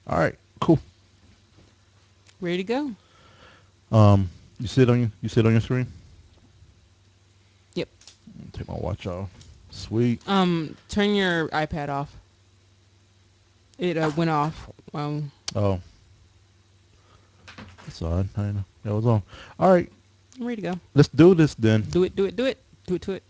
All right, cool. Ready to go? You sit on your screen. Yep. Take my watch off. Sweet. Turn your iPad off. It went off. Oh, that's odd. I didn't know that was on. All right, I'm ready to go. let's do this then. Do it. Do it. Do it. Do it to it.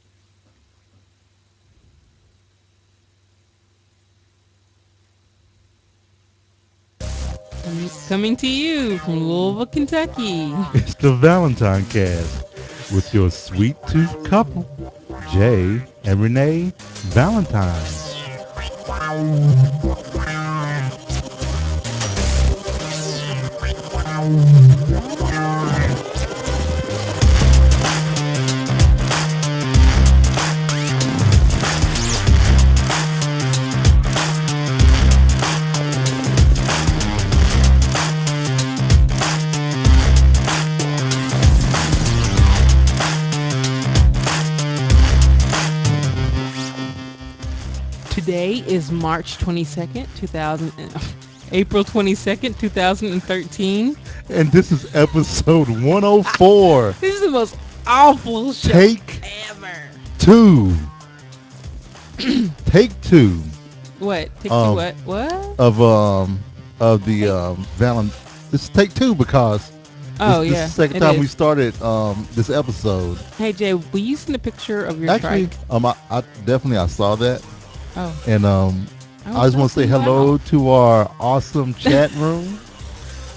Coming to you from Louisville, Kentucky. It's the Valentine Cast with your sweet tooth couple, Jay and Renee Valentine. Today is March 22nd, 2000. April 22nd, 2013. And this is episode 104. This is the most awful show Take ever. two. Take two What? Take Um, two what? What? of the This is take two because Oh, this yeah. is the second it time we is. started this episode. Hey, Jay, will you send a picture of your Actually, trike? I definitely I saw that, Oh. and I just want to say hello to our awesome chat room.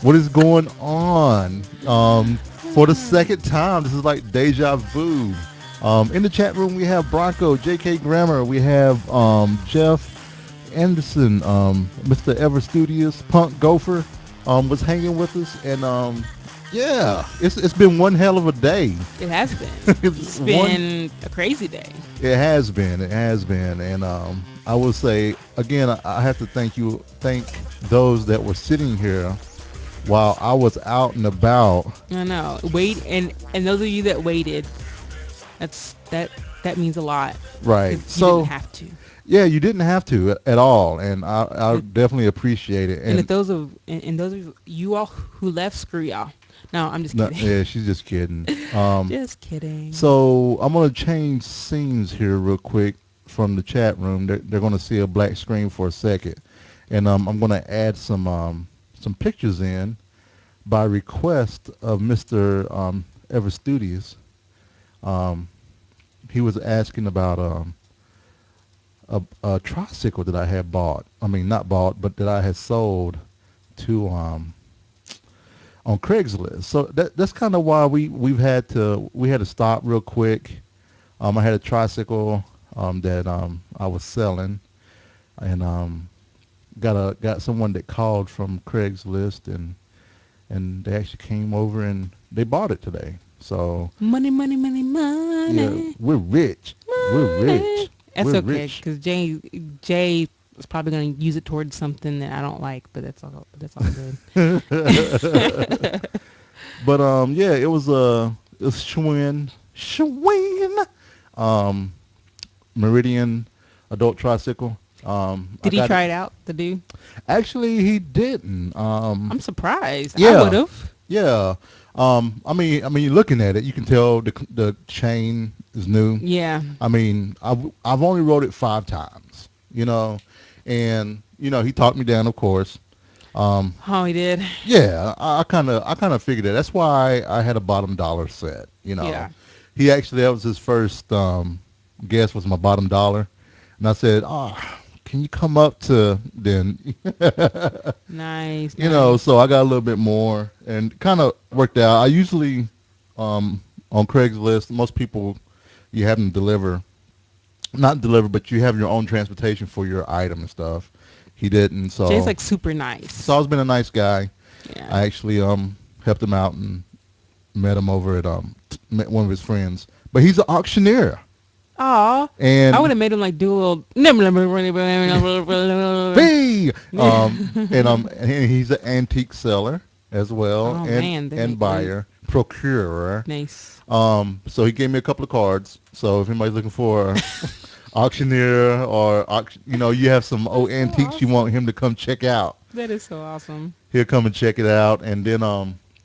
What is going on? For the second time, this is like deja vu. In the chat room, we have Bronco, J.K. Grammer, we have Jeff Anderson, Mr. Ever Studious, Punk Gopher was hanging with us, and yeah, it's been one hell of a day. It has been. It's been a crazy day. It has been, and I will say again, I have to thank those that were sitting here while I was out and about. I know. Wait, and those of you that waited, that means a lot. Right. 'Cause So you didn't have to. yeah, you didn't have to at all, and I definitely appreciate it. And if those of you all who left, screw y'all. No, I'm just no, kidding. yeah, she's just kidding. Just kidding. So I'm gonna change scenes here real quick from the chat room. They're gonna see a black screen for a second, and I'm gonna add some pictures in by request of Mr. Ever Studious. Um, he was asking about a tricycle that I had bought. I mean, not bought, but that I had sold to on Craigslist. So that's kind of why we had to stop real quick. I had a tricycle that I was selling, and got someone that called from Craigslist, and they actually came over and they bought it today. So Money, money, money, money. yeah, we're rich. We're rich. That's We're okay, rich. because Jay is probably going to use it towards something that I don't like, but that's all. That's all good. But yeah, it was Schwinn um Meridian adult tricycle. Did he try it out? The dude? Actually, he didn't. I'm surprised. Yeah. I would have. Yeah. I mean, you're looking at it, you can tell the chain is new. Yeah. I mean, I've only rode it 5 times, and he talked me down, of course. Oh, he did. Yeah, I kind of figured that. That's why I had a bottom dollar set. Yeah. That was his first guess was my bottom dollar, and I said, can you come up to then? Nice. So I got a little bit more, and kind of worked out. I usually on Craigslist, most people you have them not deliver, but you have your own transportation for your item and stuff. He didn't, so Jay's like super nice. so I've been a nice guy. Yeah. I actually helped him out and met him over at met one of his friends, but he's an auctioneer. Aw. And I would have made him like do a little. Hey! And he's an antique seller as well, Oh, man, they and make buyer, procurer. Nice. So he gave me a couple of cards. So if anybody's looking for auctioneer or you have some That's old so antiques you want awesome. him to come check out. That is so awesome. He'll come and check it out, and then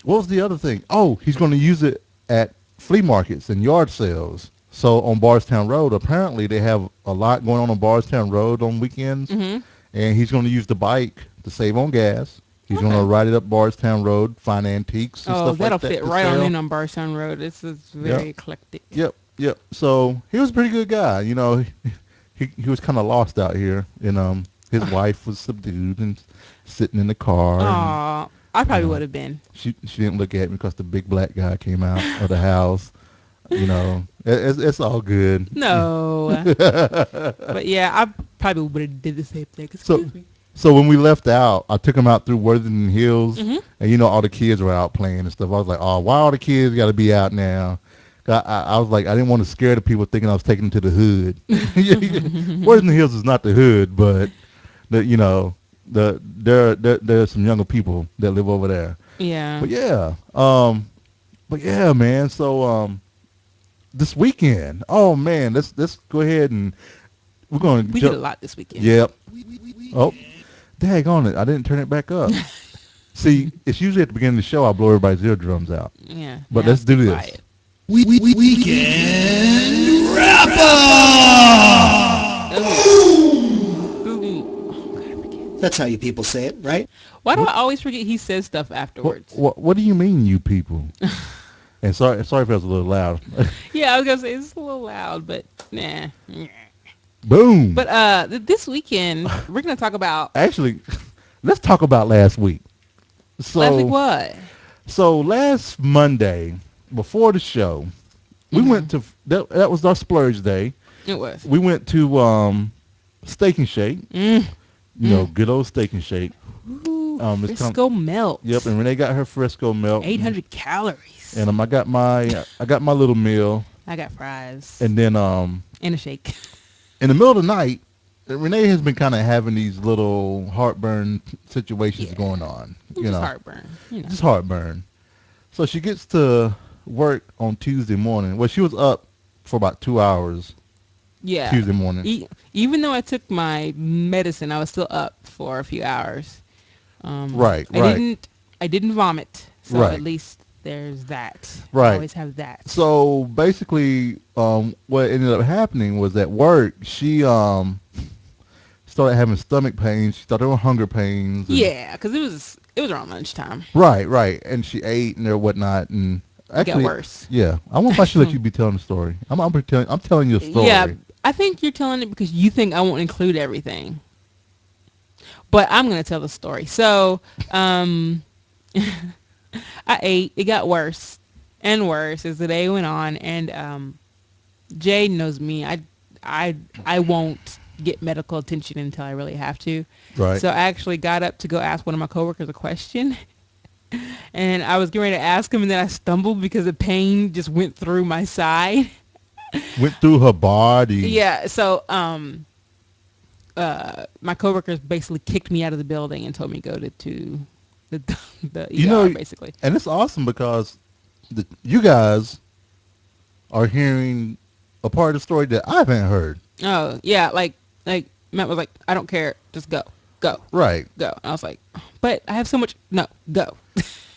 what was the other thing? Oh, he's going to use it at flea markets and yard sales. So on Bardstown Road, apparently they have a lot going on Bardstown Road on weekends, Mhm. and he's going to use the bike to save on gas. He's going to Okay. ride it up Bardstown Road, find antiques and Oh, stuff that'll like that fit to right on sell. in on Barstown Road. This is Yep, very eclectic. yep. So he was a pretty good guy. He was kind of lost out here, and his wife was subdued and sitting in the car, and Aw, I you probably know would have been. she didn't look at me because the big black guy came out of the house. It's all good. No, but yeah, I probably would have did the same thing. so Excuse me. so when we left out, I took him out through Worthington Hills, Mhm. and all the kids were out playing and stuff. I was like, oh, why all the kids got to be out now? I was like, I didn't want to scare the people thinking I was taking them to the hood. Worthington Hills is not the hood, but there's some younger people that live over there. Yeah, But yeah, man. So this weekend, oh man, let's go ahead and we're going to we did a jump. lot this weekend. Yep. Oh, daggone it! I didn't turn it back up. See, it's usually at the beginning of the show I blow everybody's eardrums out. Yeah, But now let's stay do this. quiet. Weekend wrap up. Ooh. That's how you people say it, right? Why do What I always forget he says stuff afterwards? what do you mean, you people? And sorry if I was a little loud. Yeah, I was gonna say it's a little loud, but nah. Boom. But this weekend we're gonna talk about Actually, let's talk about last week. last week. So What? so last Monday before the show, we went to that was our splurge day. It was. We went to Steak and Shake. Mm. Good old Steak and Shake. Ooh, It's Frisco melt. Yep, and Renee got her Frisco milk. 800 calories. And I got my little meal, I got fries and then and a shake. in the middle of the night, Renee has been kind of having these little heartburn situations Yeah. going on. Just heartburn. Just heartburn. So she gets to work on Tuesday morning. Well, she was up for about 2 hours Yeah. Tuesday morning. Even though I took my medicine, I was still up for a few hours. Right. I didn't vomit, so Right. at least there's that. Right. I always have that. So basically, what ended up happening was at work, she started having stomach pains. She started having hunger pains. And, Yeah, because it was around lunchtime. Right. And she ate and whatnot. And It got actually, worse. yeah. I wonder if I should let you be telling the story. I'm telling you a story. Yeah, I think you're telling it because you think I won't include everything. But I'm gonna tell the story. So, I ate. It got worse and worse as the day went on, and Jay knows me. I won't get medical attention until I really have to. Right. So I actually got up to go ask one of my coworkers a question, and I was getting ready to ask him, and then I stumbled because the pain just went through my side. Went through her body. Yeah. So my coworkers basically kicked me out of the building and told me to go to the ER, basically. And it's awesome because you guys are hearing a part of the story that I haven't heard. Oh yeah, like Matt was like, I don't care, just go, Right. go. And I was like, but I have so much. No, go.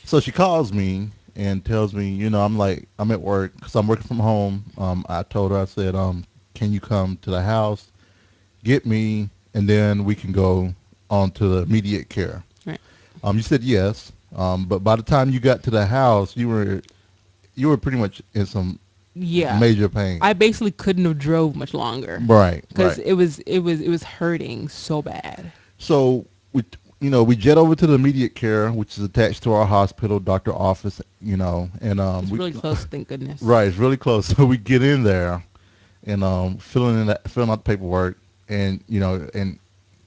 So she calls me and tells me, I'm at work because I'm working from home. I told her, I said, can you come to the house, get me, and then we can go on to the immediate care. Right. You said yes, but by the time you got to the house, you were pretty much in some Yeah. major pain. I basically couldn't have drove much longer. Right. Because Right. it was hurting so bad. So we jet over to the immediate care, which is attached to our hospital, doctor office, and It's really close, thank goodness. Right, it's really close. So we get in there, and filling out the paperwork, and and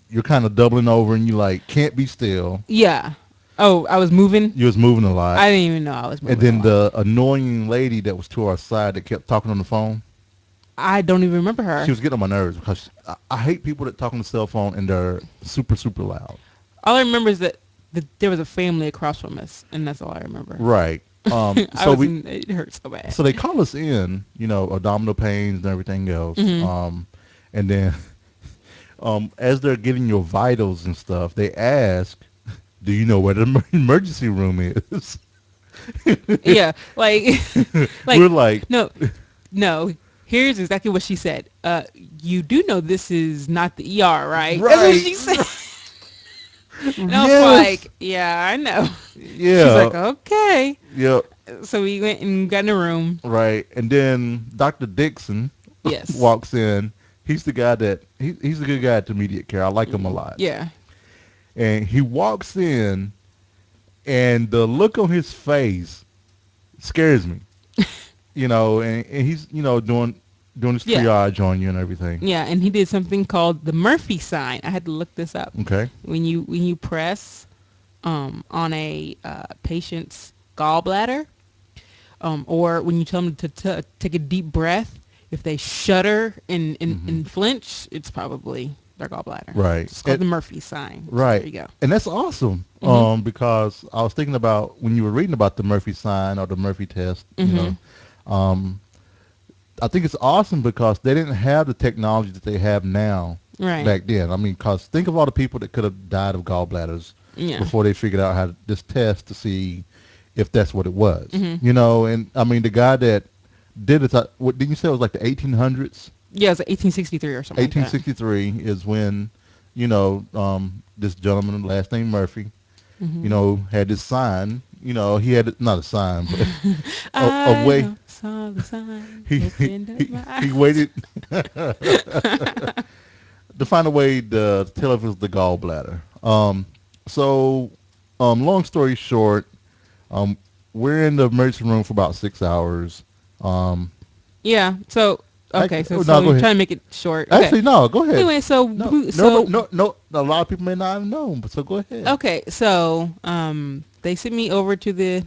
you're kind of doubling over, and you like can't be still. Yeah. Oh, I was moving. You was moving a lot, I didn't even know I was moving. and then a lot. the annoying lady that was to our side that kept talking on the phone. I don't even remember her. She was getting on my nerves because I hate people that talk on the cell phone and they're super super loud. All I remember is that there was a family across from us, and that's all I remember. Right. It hurt so bad. So they call us in, abdominal pains and everything else. Mhm. And then as they're getting your vitals and stuff, they ask, "Do you know where the emergency room is?" Yeah, like, like, We're like, no, no. Here's exactly what she said. You do know this is not the ER, right? That's what right, she said. And I was yes, like, yeah, I know. She's yeah, like, okay. yeah, So we went and got in a room. right. And then Dr. Dixon Yes. walks in. He's the guy that he's a good guy at immediate care. I like him a lot. Yeah. And he walks in, and the look on his face scares me. And he's doing his Yeah. triage on you and everything. Yeah, and he did something called the Murphy sign. I had to look this up. Okay. When you press on a patient's gallbladder, or when you tell them to take a deep breath, if they shudder and flinch, it's probably their gallbladder. Right. It's called the Murphy sign. So there Right. you go. And that's awesome. Mhm. Because I was thinking about when you were reading about the Murphy sign or the Murphy test, Mhm. um, I think it's awesome because they didn't have the technology that they have now Right. back then. I mean, because think of all the people that could have died of gallbladders Yeah. before they figured out how this test to see if that's what it was. Mhm. And I mean, the guy that did it, what did you say it was like the 1800s? Yeah, it was like 1863 or something like that. 1863 is when, this gentleman, last name Murphy, Mhm. had this sign. He had not a sign, but a I way. know, saw the sign, He opened up he, my he eyes. waited to find a way to tell if it was the gallbladder. So, long story short, um, we're in the emergency room for about 6 hours. Um, Yeah. So okay. So no, so go we're ahead. trying to make it short. Okay. Actually, no, go ahead. Anyway, so No, no, so no, no. A lot of people may not have known, but so go ahead. okay. So they sent me over to the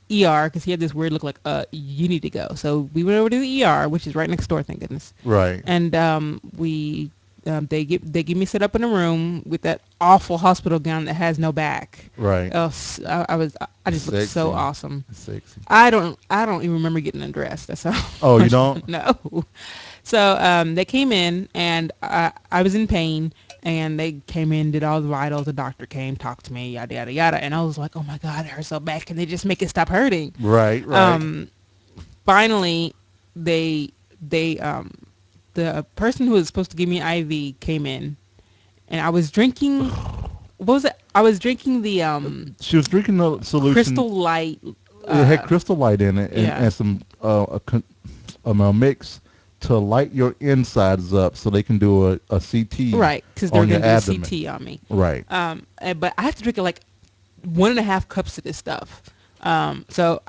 ER because he had this weird look like you need to go. So we went over to the ER, which is right next door. Thank goodness. Right, And they give me set up in a room with that awful hospital gown that has no back. right. I just looked so Sexy, awesome. sexy. I don't even remember getting undressed. That's how Oh, you much don't? no. So they came in and I was in pain and they came in, did all the vitals. The doctor came, talked to me, yada yada yada, and I was like, oh my god, it hurts so bad. Can they just make it stop hurting? Right, right. Um, finally, they the person who was supposed to give me IV came in, and I was drinking. What was it? I was drinking the She was drinking the solution. Crystal Light. It had crystal light in it and, Yeah. and some a mix to light your insides up so they can do a CT Right, because they were on your going to do a abdomen. CT on me. Right. But I have to drink like 1.5 cups of this stuff. So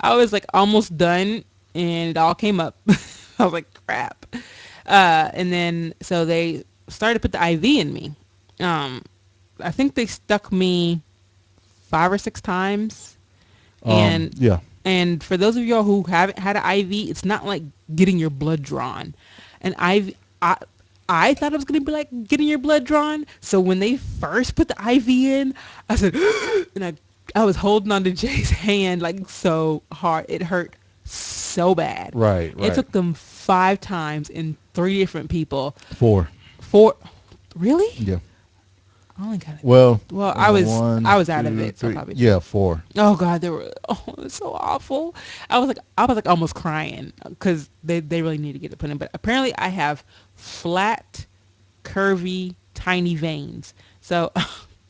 I was like almost done, and it all came up. I was like, crap. And then so they started to put the IV in me. Um, I think they stuck me 5 or 6 times, and Yeah. and for those of y'all who haven't had an IV, it's not like getting your blood drawn. And I thought it was gonna be like getting your blood drawn. So when they first put the IV in, I said, and I was holding on to Jay's hand like so hard. It hurt so bad. Right, It right. took them 5 times in 3 different people. Four. Four, really? Yeah. I only got it. Well, Well, I one, was out of two, it, so three. probably Yeah, four. oh god, they were it was so awful. I was like almost crying because they really need to get it put in. But apparently I have flat, curvy, tiny veins. So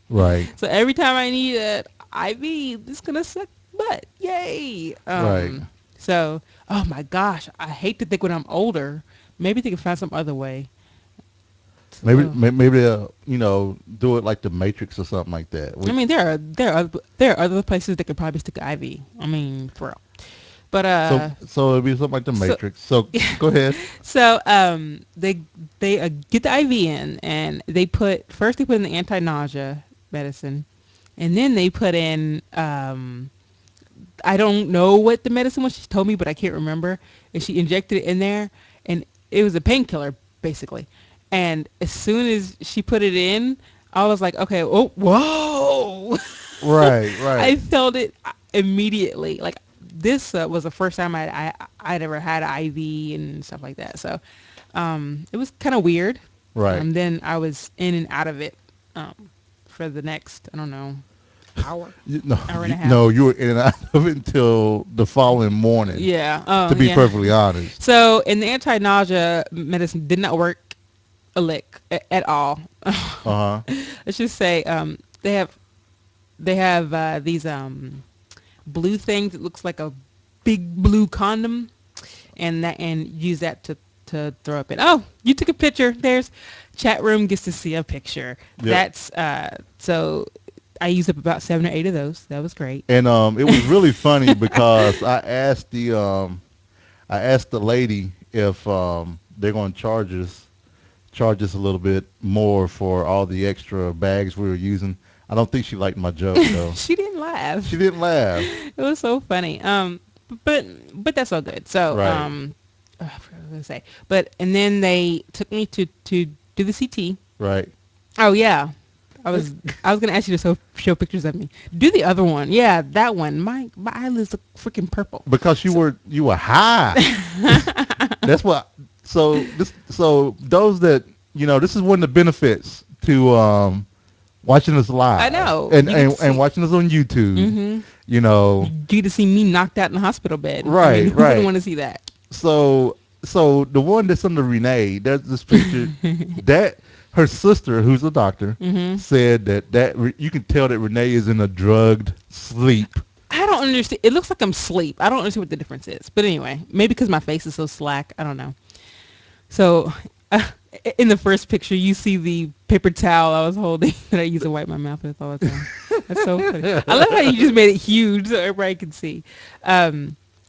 Right, so every time I need an IV, it's gonna suck butt. Yay. right. So oh my gosh, I hate to think when I'm older, maybe they can find some other way. Maybe Ugh. maybe they'll do it like the Matrix or something like that. I mean, there are other places that could probably stick an IV. I mean, for real. But So it'll be something like the so Matrix. So go ahead. so they get the IV in, and they put in the anti-nausea medicine, and then they put in I don't know what the medicine was. She told me, but I can't remember. And she injected it in there, and it was a painkiller basically. And as soon as she put it in, I was like, okay, oh, whoa. Right, right. I felt it immediately. Like this was the first time I'd ever had an IV and stuff like that. So it was kind of weird. Right. Then I was in and out of it for the next, I don't know, hour, No, hour and a half. no, you were in and out of it until the following morning. Yeah. To be Yeah. perfectly honest. So, and the anti-nausea medicine did not work a lick at all. Uh huh. Let's just say they have these blue things. It looks like a big blue condom, and use that to throw up in. Oh, you took a picture. There's chat room gets to see a picture. Yep. That's so I used up about 7 or 8 of those. That was great. And it was really funny because I asked the lady if they're going to charge us a little bit more for all the extra bags we were using. I don't think she liked my joke though. She didn't laugh. She didn't laugh. It was so funny. But that's all good. So Right. I forgot what I was gonna say. But and then they took me to do the CT. Right. Oh yeah. I was gonna ask you to show pictures of me. Do the other one. Yeah, that one. My eyelids look freaking purple. Because you were high. That's what. So those that this is one of the benefits to watching us live. I know. And watching us on YouTube. Mm-hmm. You know. You get to see me knocked out in the hospital bed. Right. I mean, who right. wouldn't want to see that? So the one that's under Renee, there's this picture that her sister, who's a doctor, said that you can tell that Renee is in a drugged sleep. I don't understand. It looks like I'm asleep. I don't understand what the difference is. But anyway, maybe because my face is so slack. I don't know. So in the first picture, you see the paper towel I was holding that I use to wipe my mouth with all the time. That's so funny. I love how you just made it huge so everybody can see.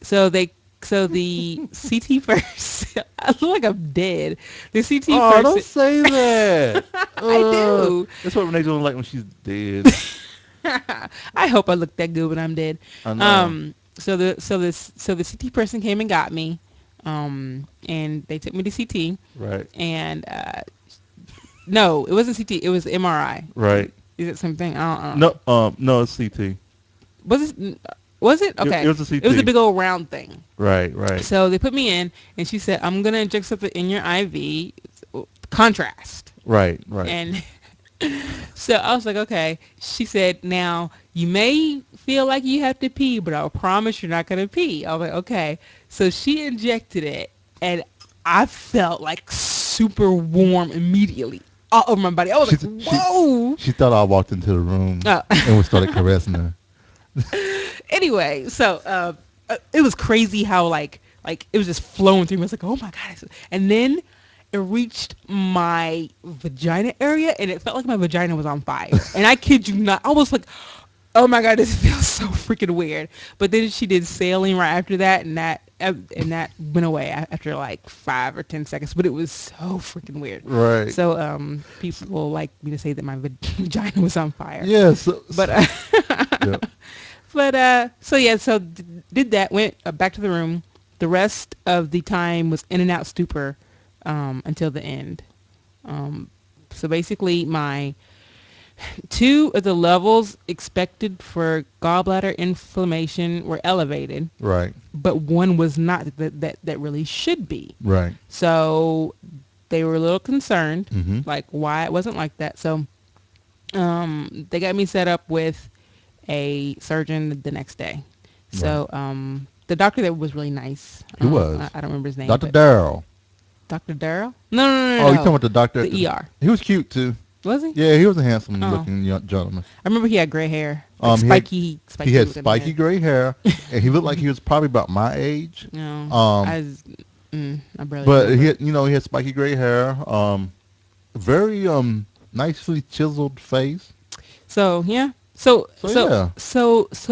So the CT first. I look like I'm dead. The CT Oh, first. don't say that. I do. That's what Renee's gonna like when she's dead. I hope I look that good when I'm dead. I know. So the CT person came and got me, and they took me to CT. Right. And no, it wasn't CT. It was MRI. Right. Is it something? I don't know. No. No, it's CT. Was it? Okay. It was a CT. It was a big old round thing. Right. Right. So they put me in, and she said, "I'm gonna inject something in your IV, contrast." Right. Right. And so I was like, okay. She said, now you may feel like you have to pee, but I'll promise you're not going to pee. I was like, okay. So she injected it, and I felt like super warm immediately all over my body. I was like, whoa. She thought I walked into the room Oh. and we started caressing her. Anyway, so it was crazy how like it was just flowing through me. I was like, oh my God. And then it reached my vagina area, and it felt like my vagina was on fire. And I kid you not, I was like, oh my God, this feels so freaking weird. But then she did saline right after that, and that went away after like 5 or 10 seconds. But it was so freaking weird. Right. So people like me to say that my vagina was on fire. Yeah. But yeah. So did that, went back to the room. The rest of the time was in and out stupor until the end. So basically my 2 of the levels expected for gallbladder inflammation were elevated. Right. But 1 was not, that really should be. Right. So they were a little concerned, Mm-hmm. like why it wasn't like that. So they got me set up with a surgeon the next day. So the doctor there was really nice. Who was? I don't remember his name. Dr. Darrell. Dr. Darrell? No. Oh, you talking about the doctor? The ER. He was cute too. Was he? Yeah, he was a handsome Oh. looking young gentleman. I remember he had gray hair. Like He spiky. had looking spiky hair. gray hair, and he looked like he was probably about my age. No. I barely. But remember. he had spiky gray hair. Very nicely chiseled face. So yeah. So yeah.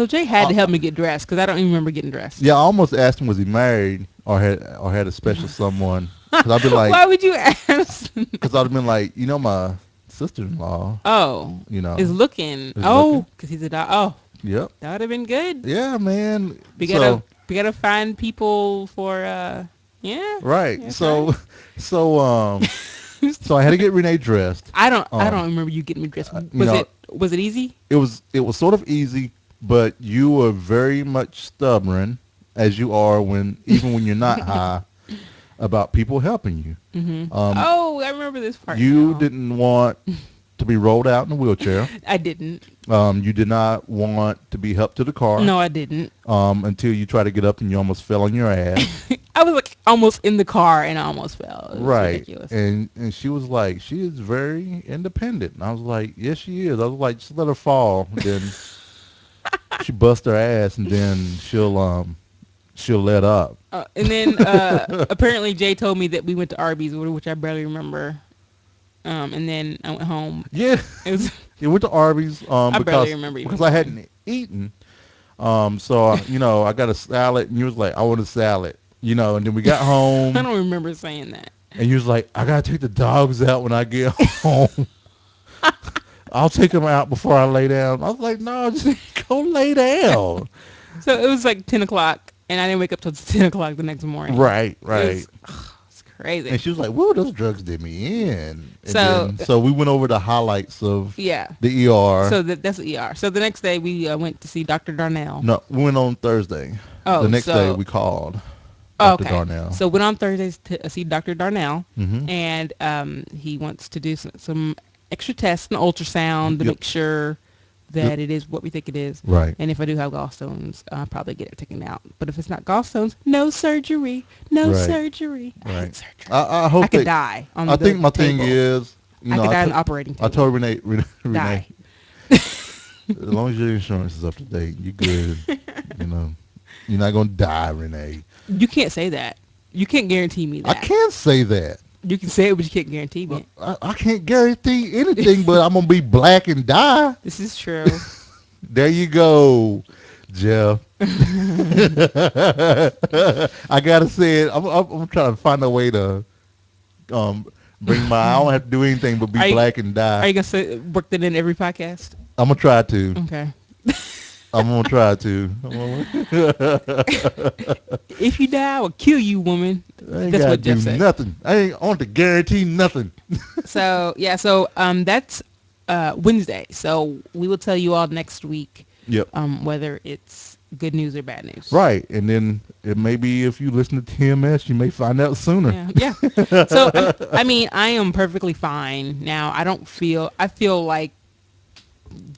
Jay had to help me get dressed because I don't even remember getting dressed. Yeah, I almost asked him was he married or had a special someone. Because I'd be like, why would you ask? Because I'd have been like, my sister-in-law. Oh. Is looking. looking. Because he's a dog. Oh. Yep. That would have been good. Yeah, man. We gotta find people for yeah. Right. Yeah, so I had to get Renee dressed. I don't remember you getting me dressed. Was it easy? It was sort of easy, but you were very much stubborn, as you are even when you're not high. about people helping you. Oh, I remember this part You now. didn't want to be rolled out in a wheelchair. I didn't. You did not want to be helped to the car No, I didn't. until you tried to get up and you almost fell on your ass. I was like almost in the car and I almost fell. It was Right. ridiculous. And she was like, she is very independent. And I was like, yes, she is. I was like, just let her fall. Then she bust her ass, and then she'll let up. And then apparently Jay told me that we went to Arby's, which I barely remember. And then I went home. Yeah. It was It went to Arby's I barely because remember even because I going. hadn't eaten. So I got a salad, and you was like, I want a salad. And then we got I home, don't remember saying that. and you was like, I gotta take the dogs out when I get home. I'll take them out before I lay down. I was like, no, just go lay down. So it was like 10 o'clock, and I didn't wake up till 10 o'clock the next morning. Right, It right. was, it's crazy. And she was like, whoa, those drugs did me in. And So- so we went over the highlights of Yeah. the ER. So that's the ER. So the next day we went to see Dr. Darnell. No, we went on Thursday. Oh, the next so- day we called Oh, Dr. okay. Darnell. So went on Thursdays to see Dr. Darnell, Mhm. and he wants to do some extra tests, an ultrasound to Yep. make sure that it is what we think it is. Right. And if I do have gallstones, I'll probably get it taken out. But if it's not gallstones, no surgery. No Right. surgery. I hate Right. surgery. I hope I could they- die on I the think my thing table. is, I could die on the I operating table. told Renee, Die. as long as your insurance is up to date, you're good. You're not gonna die, Renee. You can't say that. You can't guarantee me that. I can't say that. You can say it, but you can't guarantee me. I can't guarantee anything, but I'm gonna be black and die. This is true. There you go, Jeff. I gotta say it. I'm trying to find a way to bring my. I don't have to do anything but be Are you- black and Are die. you gonna work that in every podcast? I'm gonna try to. Okay. I'm gonna try to. If you die, I will kill you, woman. I ain't That's gotta what Jeff do said. nothing. I want to guarantee nothing. So yeah, so that's Wednesday. So we will tell you all next week Yep. whether it's good news or bad news. Right, and then it may be if you listen to TMS, you may find out sooner. Yeah. Yeah. So I mean, I am perfectly fine now. I feel like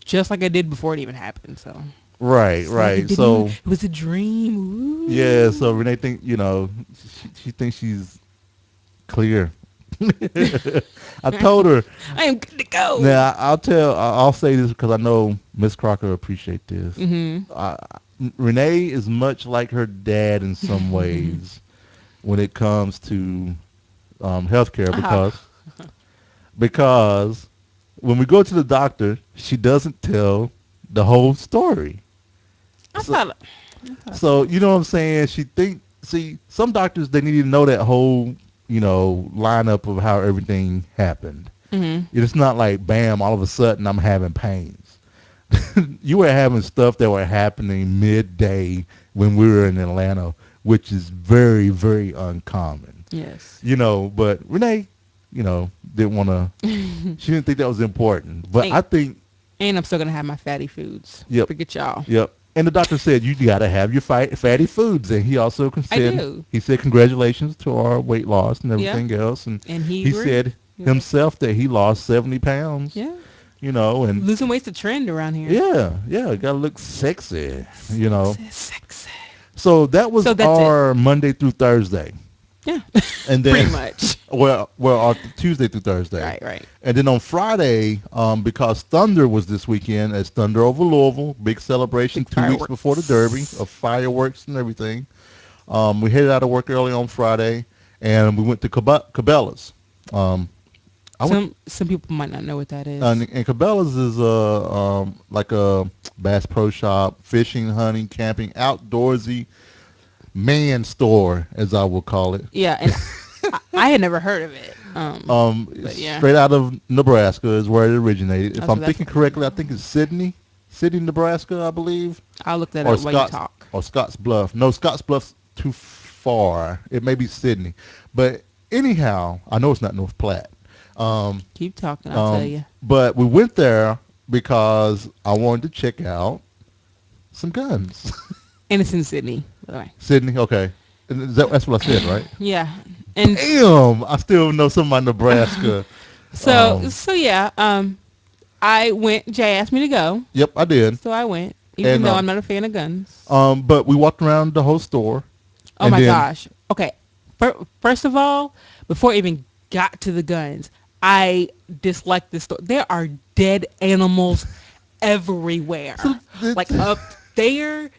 just like I did before it even happened. So Right, It's like right. it didn't So even- it was a dream. Ooh. yeah, so Renee think she thinks she's clear. I told her. I am good to go. Now I'll say this because I know Miss Crocker appreciate this. Mm-hmm. Renee is much like her dad in some ways when it comes to healthcare because when we go to the doctor, she doesn't tell the whole story. I thought. So you know what I'm saying? See, some doctors they need to know that whole lineup of how everything happened. Mm-hmm. It's not like bam, all of a sudden I'm having pains. You were having stuff that were happening midday when we were in Atlanta, which is very, very uncommon. Yes. But Renee, didn't want to. She didn't think that was important. But Hey. I think, And I'm still gonna have my fatty foods. Yep. Forget y'all. yep. And the doctor said you got to have your fatty foods, and he also said do. he said congratulations to our weight loss and everything else, and And he agreed. said Yeah. himself that he lost 70 pounds. Yeah. And Losing weight's a trend around here. yeah, gotta look sexy. Sexy. So that was So that's our Monday through Thursday, Yeah. and then Pretty much. well, our Tuesday through Thursday. Right. And then on Friday, because Thunder was this weekend, as Thunder over Louisville, big celebration Big 2 weeks fireworks. before the Derby of fireworks and everything. We headed out of work early on Friday, and we went to Cabela's. Some people might not know what that is. And Cabela's is like a Bass Pro Shop, fishing, hunting, camping, outdoorsy man store, as I will call it. Yeah, and I had never heard of it. But yeah. Straight out of Nebraska is where it originated. If Oh, so I'm that's thinking where- correctly, I think it's Sydney, Nebraska, I believe, I'll look that or up while you talk. or Scotts Bluff. No, Scotts Bluff's too far. It may be Sydney, but anyhow, I know it's not North Platte. Keep talking, I'll tell you. But we went there because I wanted to check out some guns. And it's in Sydney, by the way. Sydney, okay. And that's what I said, right? Yeah. And Damn, I still know some of my Nebraska. so yeah, I went. Jay asked me to go, Yep, I did. so I went, even And though I'm not a fan of guns. but we walked around the whole store, Oh and my then gosh. Okay. First of all, before I even got to the guns, I dislike this store. There are dead animals everywhere. so Like up there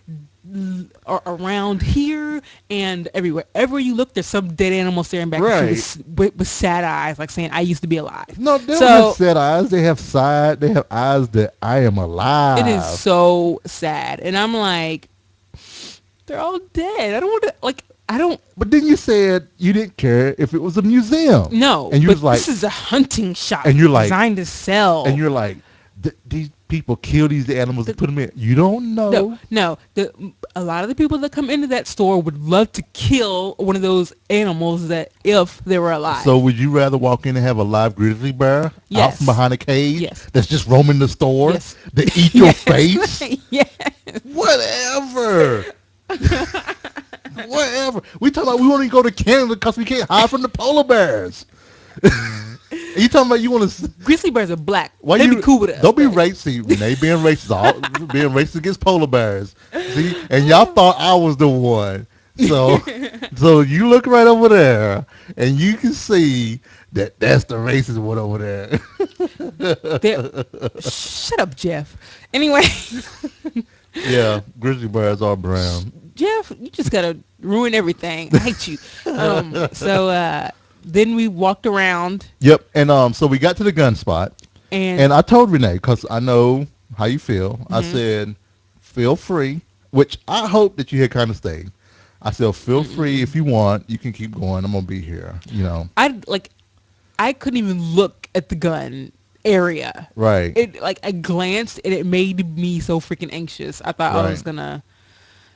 or around here and everywhere. Everywhere you look, there's some dead animal staring back at you Right. with sad eyes, like saying, I used to be alive. no, they don't have So set eyes. They have side. They have eyes that I am it is alive. so sad. And I'm like, they're all dead. I don't want to, like, I don't. But then you said you didn't care if it was a museum. No, and you but was like, this is a hunting shop and you're like, designed to sell. and you're like, these people kill these animals and put them in. You don't know. No. A lot of the people that come into that store would love to kill one of those animals that if they were alive. So would you rather walk in and have a live grizzly bear out Yes. from behind a cage Yes. that's just roaming the store Yes. to eat your face? Yes. Whatever. Whatever. We talking about we want to go to Canada because we can't hide from the polar bears. You talking about you want to? Grizzly bears are black. Why They'd you be cool with us. don't be but- racist? Renee being racist, being racist against polar bears. See, and y'all thought I was the one. So, so you look right over there, and you can see that that's the racist one over there. Shut up, Jeff. Anyway, Yeah, grizzly bears are brown. Jeff, you just gotta ruin everything. I hate you. So then we walked around Yep, and so we got to the gun spot, and and I told Renee because I know how you feel. I Mm-hmm. said, feel free, which I hope that you hear kind of stay. I said, feel free if you want. You can keep going. I'm gonna be here. You know, I couldn't even look at the gun area. right? It like I glanced and it made me so freaking anxious. I thought I was Right. gonna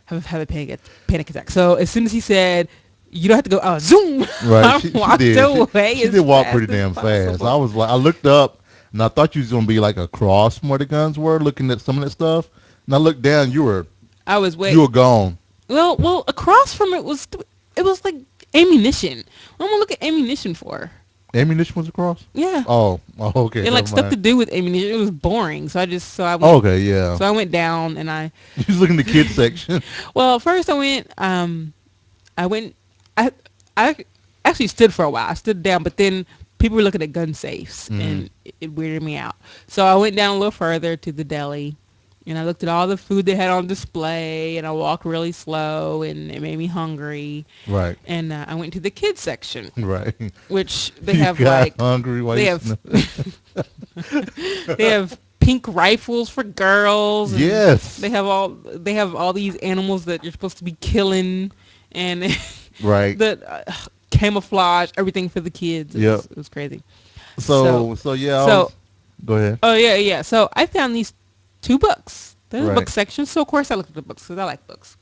have a panic attack. So as soon as he said, "You don't have to go," zoom. Right. I She walked did. away. She as did walk fast pretty as damn fast. possible. I was like, I looked up and I thought you was gonna be like across from where the guns were, looking at some of that stuff. And I looked down. You were gone. Well, across from it was like ammunition. What am I gonna look at ammunition for? Ammunition was across. Yeah. Okay. It like never stuff to mind. do with ammunition. It was boring, so I went. Okay, yeah. So I went down and You was looking in the kids section. well, first I went. I actually stood for a while. I stood down, but then people were looking at gun safes, and it weirded me out. So I went down a little further to the deli, and I looked at all the food they had on display, and I walked really slow, and it made me hungry. Right. And I went to the kids section, Right. which they You have got like hungry while they you have they have pink rifles for girls. And Yes. they have all these animals that you're supposed to be killing, and Right. the camouflage, everything for the kids. Yep. It was crazy. So yeah. Go ahead. Oh yeah. So I found these 2 books. There's a Right. book section. So of course I looked at the books because I like books.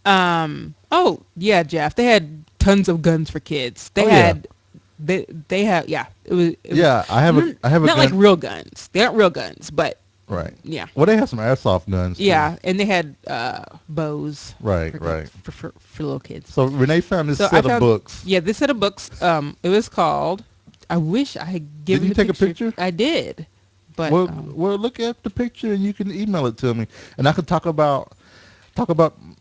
Oh yeah, Jeff. They had tons of guns for kids. They Oh, yeah. had. They have It was Yeah, I have a not gun. like real guns. They aren't real guns, but Right. yeah. Well, they have some airsoft guns. Too. Yeah, and they had bows. Right, for, right. For little kids. So Renee found this So I set of found- books. Yeah, this set of books. It was called. I wish I had given. you the take a picture? I did, but Well, look at the picture and you can email it to me, and I can talk about.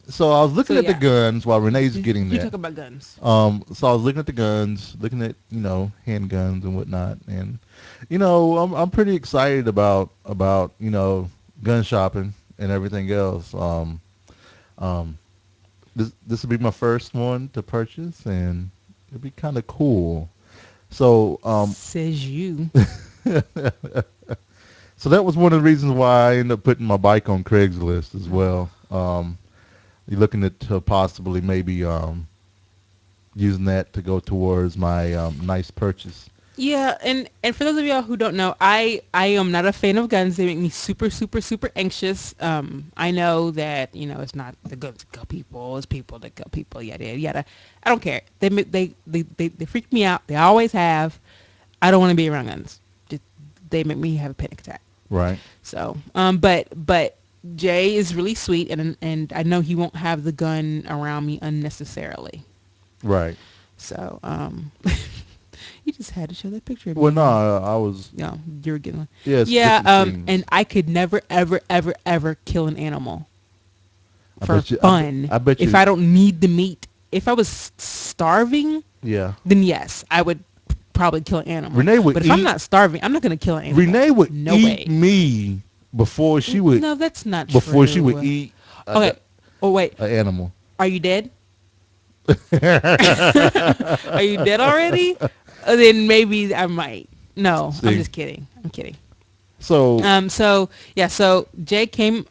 So I was looking So, at the yeah. guns while Renee's getting you that. talk about guns. So I was looking at the guns, looking at handguns and whatnot, and I'm pretty excited about gun shopping and everything else. This will be my first one to purchase, and it'll be kind of cool. So Says you. so that was one of the reasons why I ended up putting my bike on Craigslist as well. You're looking at possibly maybe using that to go towards my nice purchase. Yeah, and for those of y'all who don't know, I am not a fan of guns. They make me super, super, super anxious. I know that it's not the guns that kill people, it's people that kill people. Yada yada yada. I don't care. They freak me out. They always have. I don't want to be around guns. They make me have a panic attack. Right. So, but Jay is really sweet, and I know he won't have the gun around me unnecessarily. Right. So, you just had to show that picture of me. Well, no, I was. No, you were getting one. Yeah, it's Yeah, different things. and I could never, ever, ever, ever kill an animal I for bet you. fun. I bet If you. I don't need the meat. If I was starving, Yeah. then yes, I would probably kill an animal. Renee would But if I'm eat. not starving, I'm not going to kill an animal. Renee would No eat way. me before she would. No, that's not Before she would true. eat Okay. Oh, wait. an animal. Are you dead? Are you dead already? Then maybe I might. No, I'm See. just kidding. I'm kidding. So So yeah, so Jay came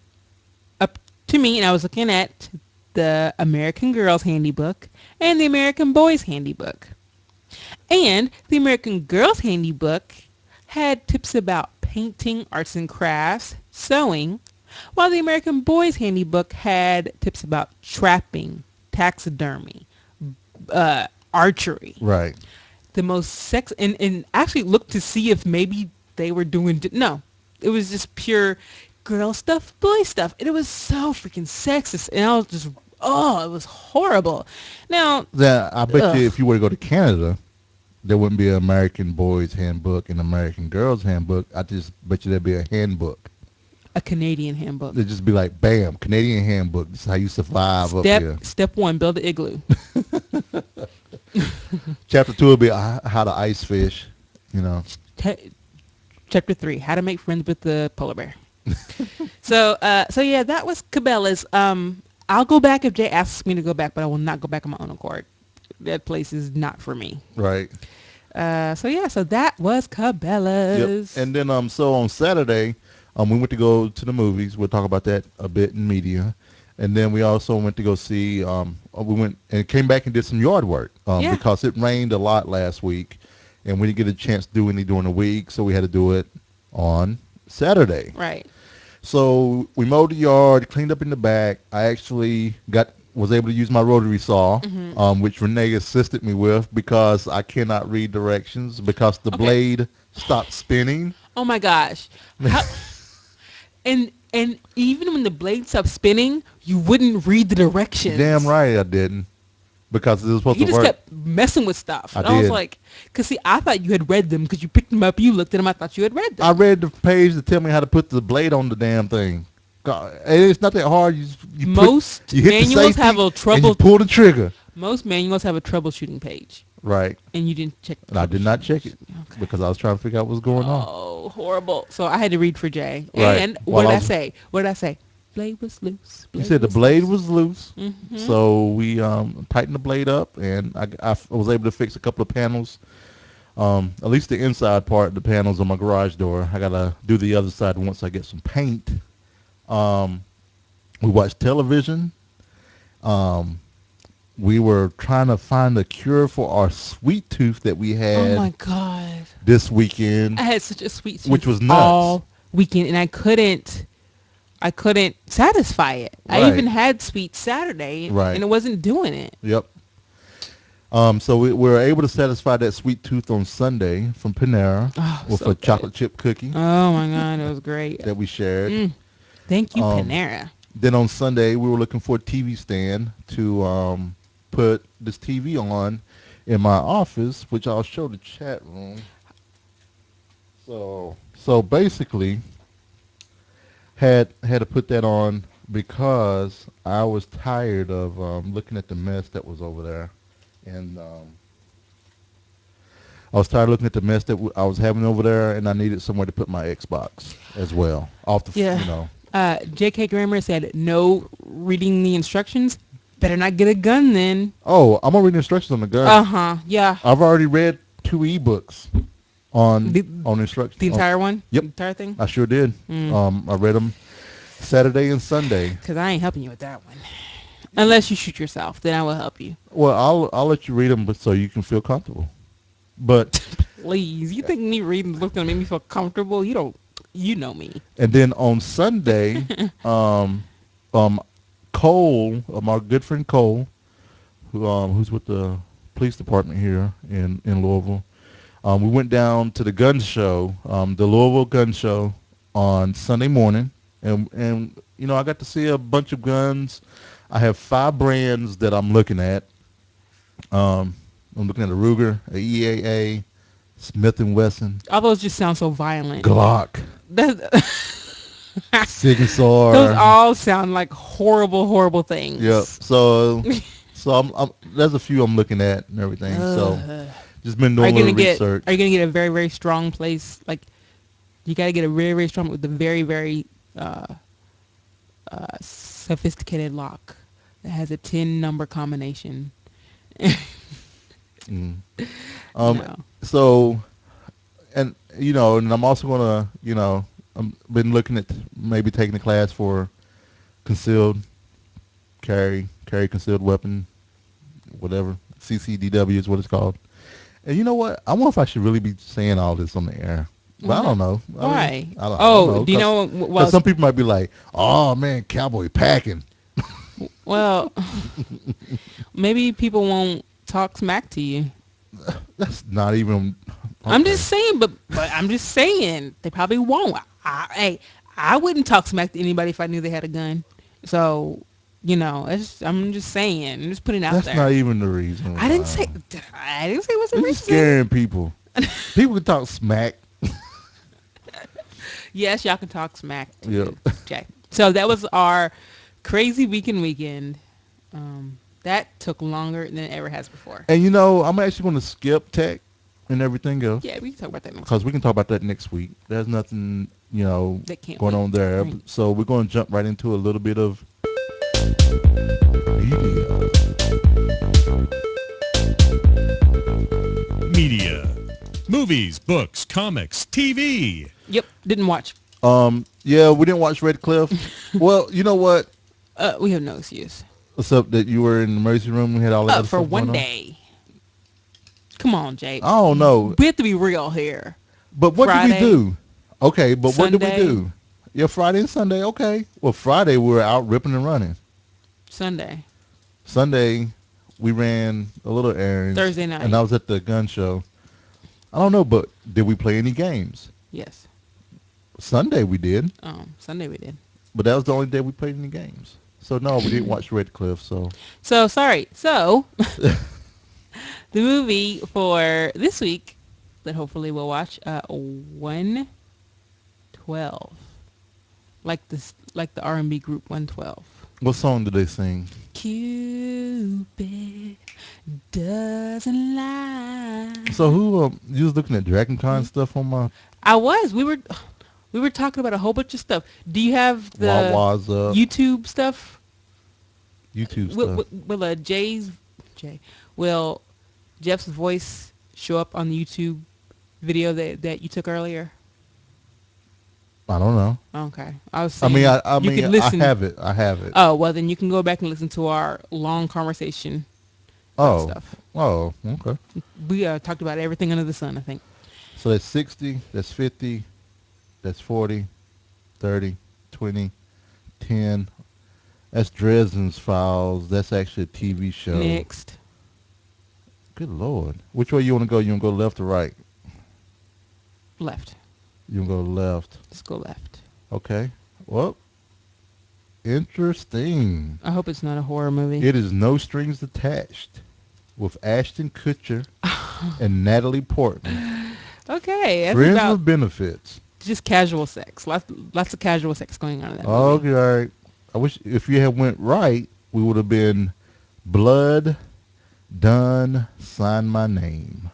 up to me and I was looking at the American Girls Handybook and the American Boys Handybook. And the American Girls Handybook had tips about painting, arts and crafts, sewing, while the American Boys Handybook had tips about trapping, taxidermy, archery. right. The most sex and actually looked to see if maybe they were doing no, it was just pure girl stuff, boy stuff, and it was so freaking sexist, and I was just it was horrible. Now, Then I bet you ugh. if you were to go to Canada, there wouldn't be an American Boys Handbook and American Girls Handbook. I just bet you there'd be a handbook. A Canadian handbook. It'd just be like, bam, Canadian handbook. This is how you survive up here. Step 1, build an igloo. Chapter 2 will be how to ice fish. You know. Chapter 3, how to make friends with the polar bear. So yeah, that was Cabela's. I'll go back if Jay asks me to go back, but I will not go back on my own accord. That place is not for me. Right. So yeah, so that was Cabela's. Yep. And then so on Saturday, we went to go to the movies. We'll talk about that a bit in media. And then we also went to go see. We went and came back and did some yard work Yeah. because it rained a lot last week, and we didn't get a chance to do any during the week, so we had to do it on Saturday. Right. So we mowed the yard, cleaned up in the back. I actually was able to use my rotary saw, which Renee assisted me with because I cannot read directions because the Okay. blade stopped spinning. Oh my gosh. How, and even when the blade stopped spinning, you wouldn't read the directions. Damn right I didn't, because it was supposed You to just work. kept messing with stuff. I And I was did. like, because see, I thought you had read them because you picked them up, you looked at them, I thought you had read them. I read the page to tell me how to put the blade on the damn thing. God, it's not that hard. You Most you hit the manuals safety have a and you trouble. pull the trigger. Most manuals have a troubleshooting page, Right. and you didn't check. And I did not check it Okay. because I was trying to figure out what's going on. Oh, horrible! So I had to read for Jay. Right. And While what I did I was- say? What did I say? Blade was loose. He said the blade was loose, Mhm. so we tightened the blade up, and I was able to fix a couple of panels. At least the inside part of the panels on my garage door. I gotta do the other side once I get some paint. We watched television. We were trying to find a cure for our sweet tooth that we Oh had my god! this weekend. I had such a sweet tooth Which was nuts. all weekend, and I couldn't satisfy it. I Right. even had sweet Saturday, Right. and it wasn't doing it. Yep. So we were able to satisfy that sweet tooth on Sunday from Panera Oh, with so a good. chocolate chip cookie Oh my god, it was great. that we shared. Thank you, Um, Panera. Then on Sunday, we were looking for a TV stand to put this TV on in my office, which I'll show the chat room. So basically, had to put that on because I was tired of looking at the mess that was over there, and I was tired of looking at the mess that I was having over there, and I needed somewhere to put my Xbox as well. Off the, Yeah. you know. J.K. Grammer said, no reading the instructions. Better not get a gun then. Oh, I'm gonna read the instructions on the gun. Uh-huh. Yeah. I've already read 2 ebooks on The- instructions. The entire one? Yep. The entire thing? I sure did. I read them Saturday and Sunday. Because I ain't helping you with that one. Unless you shoot yourself, then I will help you. Well, I'll let you read them, but so you can feel comfortable. But Please. You think me reading the book's going to make me feel comfortable? You know me. and then on Sunday, Cole, my good friend Cole, who's with the police department here in Louisville, we went down to the gun show, the Louisville gun show on Sunday morning, and you know I got to see a bunch of guns. I have 5 brands that I'm looking at. I'm looking at a Ruger, a EAA, Smith and Wesson, All those just sound so violent. Glock, That- Sig and those Sauer. all sound like horrible, horrible Yep. things. So I'm there's a few I'm looking at and everything. So Ugh. just been Are doing you a gonna little get? research. Are you gonna get a very, very strong place? Like you got to get a very, very strong with a very, very sophisticated lock that has a 10 number combination. Mm. No. So, and and I'm also gonna, I'm been looking at maybe taking the class for concealed carry concealed weapon, whatever, CCDW is what it's called. And you know what? I wonder if I should really be saying all this on the air. But I don't know. Why? I don't Oh, know. do you know? Because Well, some people might be like, "Oh man, cowboy packing." well, maybe people won't talk smack to you. That's not even. I'm Okay. just saying, but I'm just saying they probably won't. Hey, I wouldn't talk smack to anybody if I knew they had a gun. So, I'm just saying. I'm just putting it out That's there. not even the reason. I didn't why. say. I didn't say what's the It's just reason. scaring people. People can talk smack. Yes, y'all can talk smack. Yep. Okay. So that was our crazy weekend. That took longer than it ever has before. And I'm actually going to skip tech and everything else Yeah, we can talk about that next because we can talk about that next week. There's nothing, That can't going wait. on there. Right. So we're going to jump right into a little bit of media. Media. Movies, books, comics, TV. Yep, didn't watch. Yeah, we didn't watch Red Cliff. Well, you know what? We have no excuse. What's up that you were in the emergency room? We had all that other For stuff one going on? day. Come on, Jake. I don't know. We have to be real here. But what Friday, did we do? Okay, but what did we Sunday. do? Yeah, Friday and Sunday. Okay. Well, Friday we were out ripping and running. Sunday. Sunday we ran a little errand. Thursday night. And I was at the gun show. I don't know, but did we play any games? Yes. Sunday we did, Sunday we did. but that was the only day we played any games. So no, we didn't watch Red Cliff. So Sorry. So, the movie for this week that hopefully we'll watch, 112. Like the R&B group 112. what song did they sing? Cupid doesn't lie. So who you was looking at Dragon Con stuff on my I was. We were talking about a whole bunch of stuff. Do you have the Wawa's YouTube stuff? YouTube stuff? Will Jeff's voice show up on the YouTube video that you took earlier? I don't know. Okay, I was I saying. mean, I you mean, can listen. I have it. Oh well, then you can go back and listen to our long conversation about stuff. Oh, okay. We talked about everything under the sun, I think. So that's 60, that's 50, that's 40, 30, 20, 10. That's Dresden's Files. That's actually a TV show. Next, Good Lord. Which way you want to go? You want to go left or right? left. You want to go left. Let's go left. Okay. Well, interesting. I hope it's not a horror movie. It is No Strings Attached with Ashton Kutcher and Natalie Portman. Okay, that's Friends about with Benefits. just casual sex. Lots of casual sex going on in that movie. Okay, all right. I wish if you had went right, we would have been Blood, Done, Sign My Name.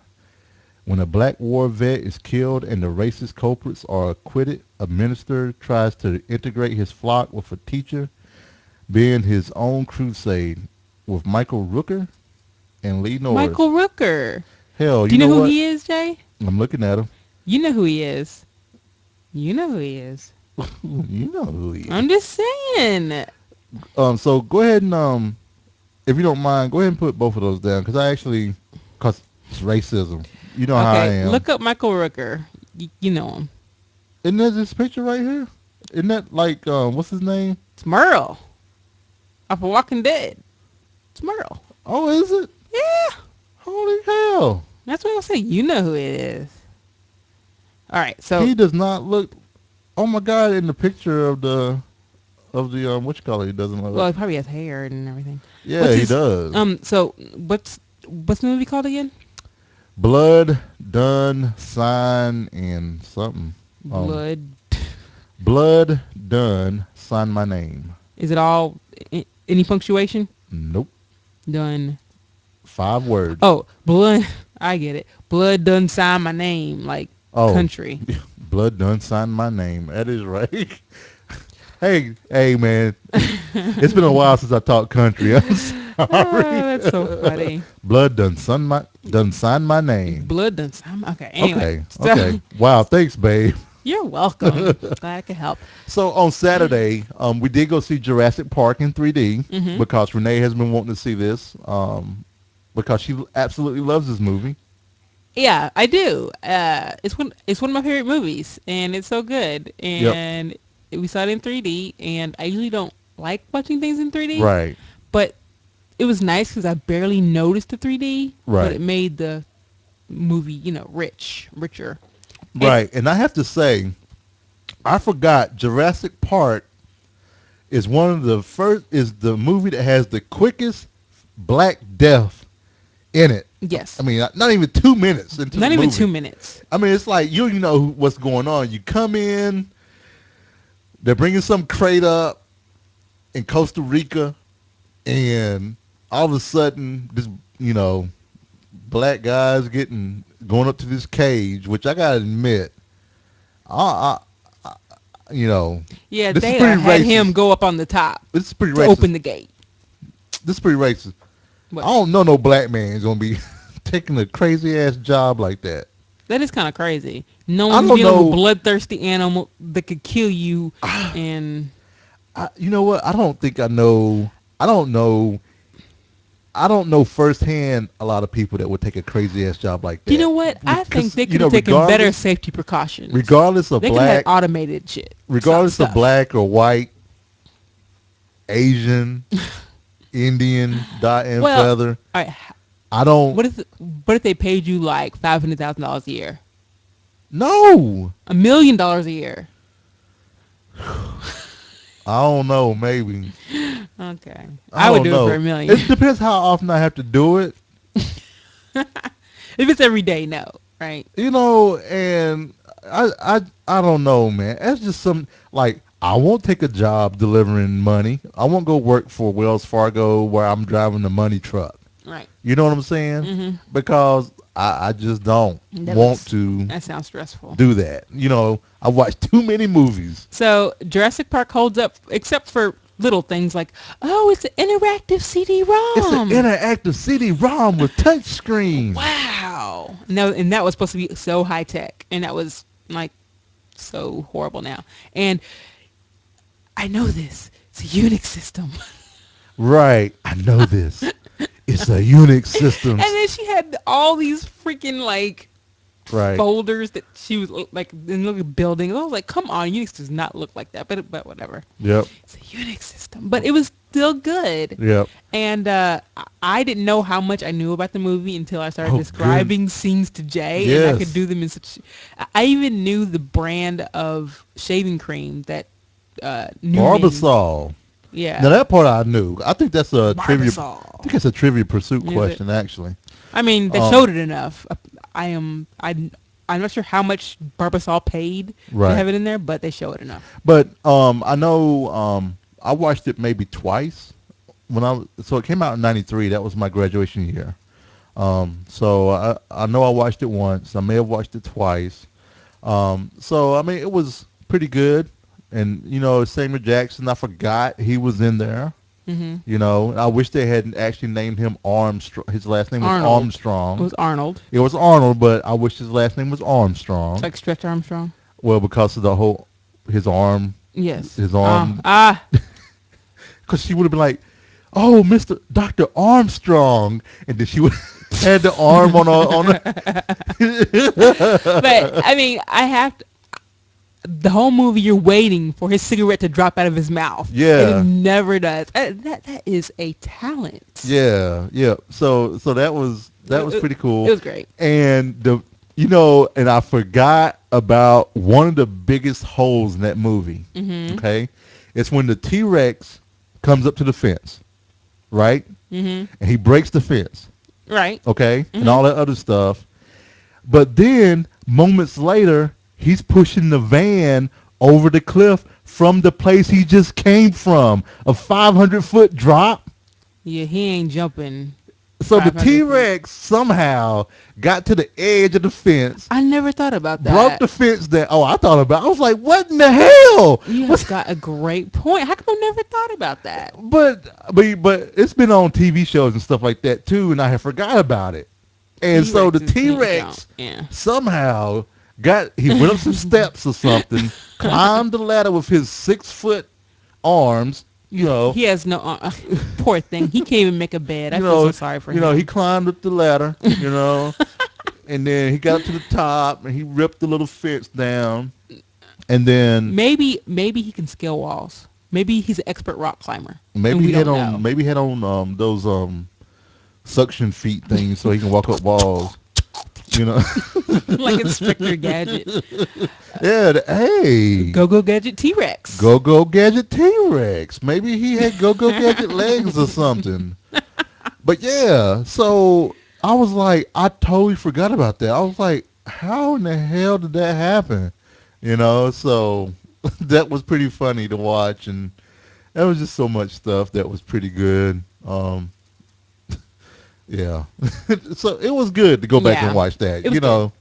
When a black war vet is killed and the racist culprits are acquitted, a minister tries to integrate his flock with a teacher, being his own crusade with Michael Rooker and Lee Norris. Michael Rooker. Hell, Do you know who what? he is, Jay? I'm looking at him. You know who he is. You know who he is. You know who he is. I'm just saying. So go ahead and if you don't mind, go ahead and put both of those down because it's racism. You know how I Okay, am. look up Michael Rooker. You know him. Isn't that this picture right here? Isn't that like what's his name? It's Merle. Off of Walking Dead. It's Merle. Oh, is it? Yeah. Holy hell! That's what I was saying. You know who it is. All right, so He does not look. Oh my God! In the picture of the what you call it? He doesn't look. well, he probably has hair and everything. Yeah, What's he his- does. So what's What's the movie called again? Blood, done, sign, and something. Blood. Blood, done, sign my name. Is it all any punctuation? Nope. Done. 5 words. Oh, blood. I get it. Blood done sign my name, like country. Blood done, sign my name. That is right. Hey, man. It's been a while since I talked country. I'm sorry. That's so funny. Blood done, sign my name. Blood done sign. Okay. Anyway. Okay. Wow. Thanks, babe. You're welcome. Glad I could help. So on Saturday, we did go see Jurassic Park in 3D because Renee has been wanting to see this because she absolutely loves this movie. Yeah, I do. It's one of my favorite movies, and it's so good. And we saw it in 3D, and I usually don't like watching things in 3D. Right. But it was nice because I barely noticed the 3D. Right. But it made the movie, richer. Right. And I have to say, I forgot Jurassic Park is the movie that has the quickest Black Death in it. Yes. I mean, not even 2 minutes into the movie. Not even 2 minutes. I mean, it's like you know what's going on. You come in, they're bringing some crate up in Costa Rica, and all of a sudden, this black guys going up to this cage, which I gotta admit, Yeah, this they is pretty had racist. him go up on the top This is pretty to racist. open the gate. This is pretty racist. What? I don't know no black man is gonna be taking a crazy ass job like that. That is kind of crazy. I No one's don't dealing with know. a bloodthirsty animal that could kill you. And You know what? I don't know. I don't know firsthand a lot of people that would take a crazy ass job like that. you know what? I think they could have taken better safety precautions. Regardless of they could have black, had automated shit. regardless of stuff. black or white, Asian, Indian, dot and Well, feather. All right, I don't. what if they paid you like $500,000 a year, No. $1 million a year? I don't know. Maybe. Okay, I would don't do know. it for $1 million. It depends how often I have to do it. If it's every day, no, right? And I don't know, man. That's just I won't take a job delivering money. I won't go work for Wells Fargo where I'm driving the money truck. Right. You know what I'm saying? Mm-hmm. Because I just don't want to That sounds stressful. do that. I watch too many movies. So Jurassic Park holds up, except for little things like, oh, it's an interactive CD-ROM. It's an interactive CD-ROM with touchscreen. Wow. And that was supposed to be so high tech, and that was like so horrible now. And I know this. It's a Unix system. Right. I know this. It's a Unix system. And then she had all these freaking Right. folders that she was like in the building. I was like, come on, Unix does not look like that, but whatever. Yep. It's a Unix system, but it was still good. Yep. And I didn't know how much I knew about the movie until I started Oh, describing scenes to Jay, Yes. and I could do them in such. I even knew the brand of shaving cream that Newman. Barbasol. Yeah. Now that part I knew. I think that's a trivia. Barbasol. I think it's a trivia pursuit Is question, actually. I mean, they showed it enough. I'm not sure how much Barbasol paid Right. to have it in there, but they show it enough. But I know I watched it maybe twice so it came out in '93. That was my graduation year. So I know I watched it once. I may have watched it twice. So I mean it was pretty good. And Samuel Jackson, I forgot he was in there. Mm-hmm. I wish they hadn't actually named him Armstrong. His last name was Arnold. Armstrong. It was Arnold. It was Arnold, but I wish his last name was Armstrong. It's like Stretch Armstrong. Well, because of his arm. Yes. His arm. Because she would have been like, "Oh, Dr. Armstrong," and then she would had the arm on her. But I mean, the whole movie you're waiting for his cigarette to drop out of his mouth. Yeah. And it never does. That is a talent. Yeah. So that was pretty cool. It was great. And and I forgot about one of the biggest holes in that movie. Mm-hmm. Okay, it's when the T-Rex comes up to the fence, right? Mm-hmm. And he breaks the fence. Right. okay, and all that other stuff. But then moments later, he's pushing the van over the cliff from the place he just came from, a 500-foot drop. Yeah, he ain't jumping So the 500 feet. T-Rex somehow got to the edge of the fence, I never thought about broke that. the fence down. Oh, I was like, what in the hell? You What's have got a great point. How come I never thought about that? but it's been on TV shows and stuff like that too, and I had forgot about it. And so the T-Rexes can't T-Rex jump. Yeah. somehow he went up some steps or something, climbed the ladder with his 6-foot arms, He has no poor thing. He can't even make a bed. I you feel know, so sorry for him. he climbed up the ladder, and then he got up to the top and he ripped the little fence down, and then Maybe he can scale walls. Maybe he's an expert rock climber. maybe and we he had don't on know. maybe he had on those suction feet things so he can walk up walls. Like Inspector Gadget. Yeah, hey. Go Gadget T-Rex. Go Gadget T-Rex. Maybe he had Go Gadget legs or something. But yeah, so I was like, I totally forgot about that. I was like, how in the hell did that happen? So that was pretty funny to watch, and there was just so much stuff that was pretty good. Yeah. So it was good to go back and watch that, It was good.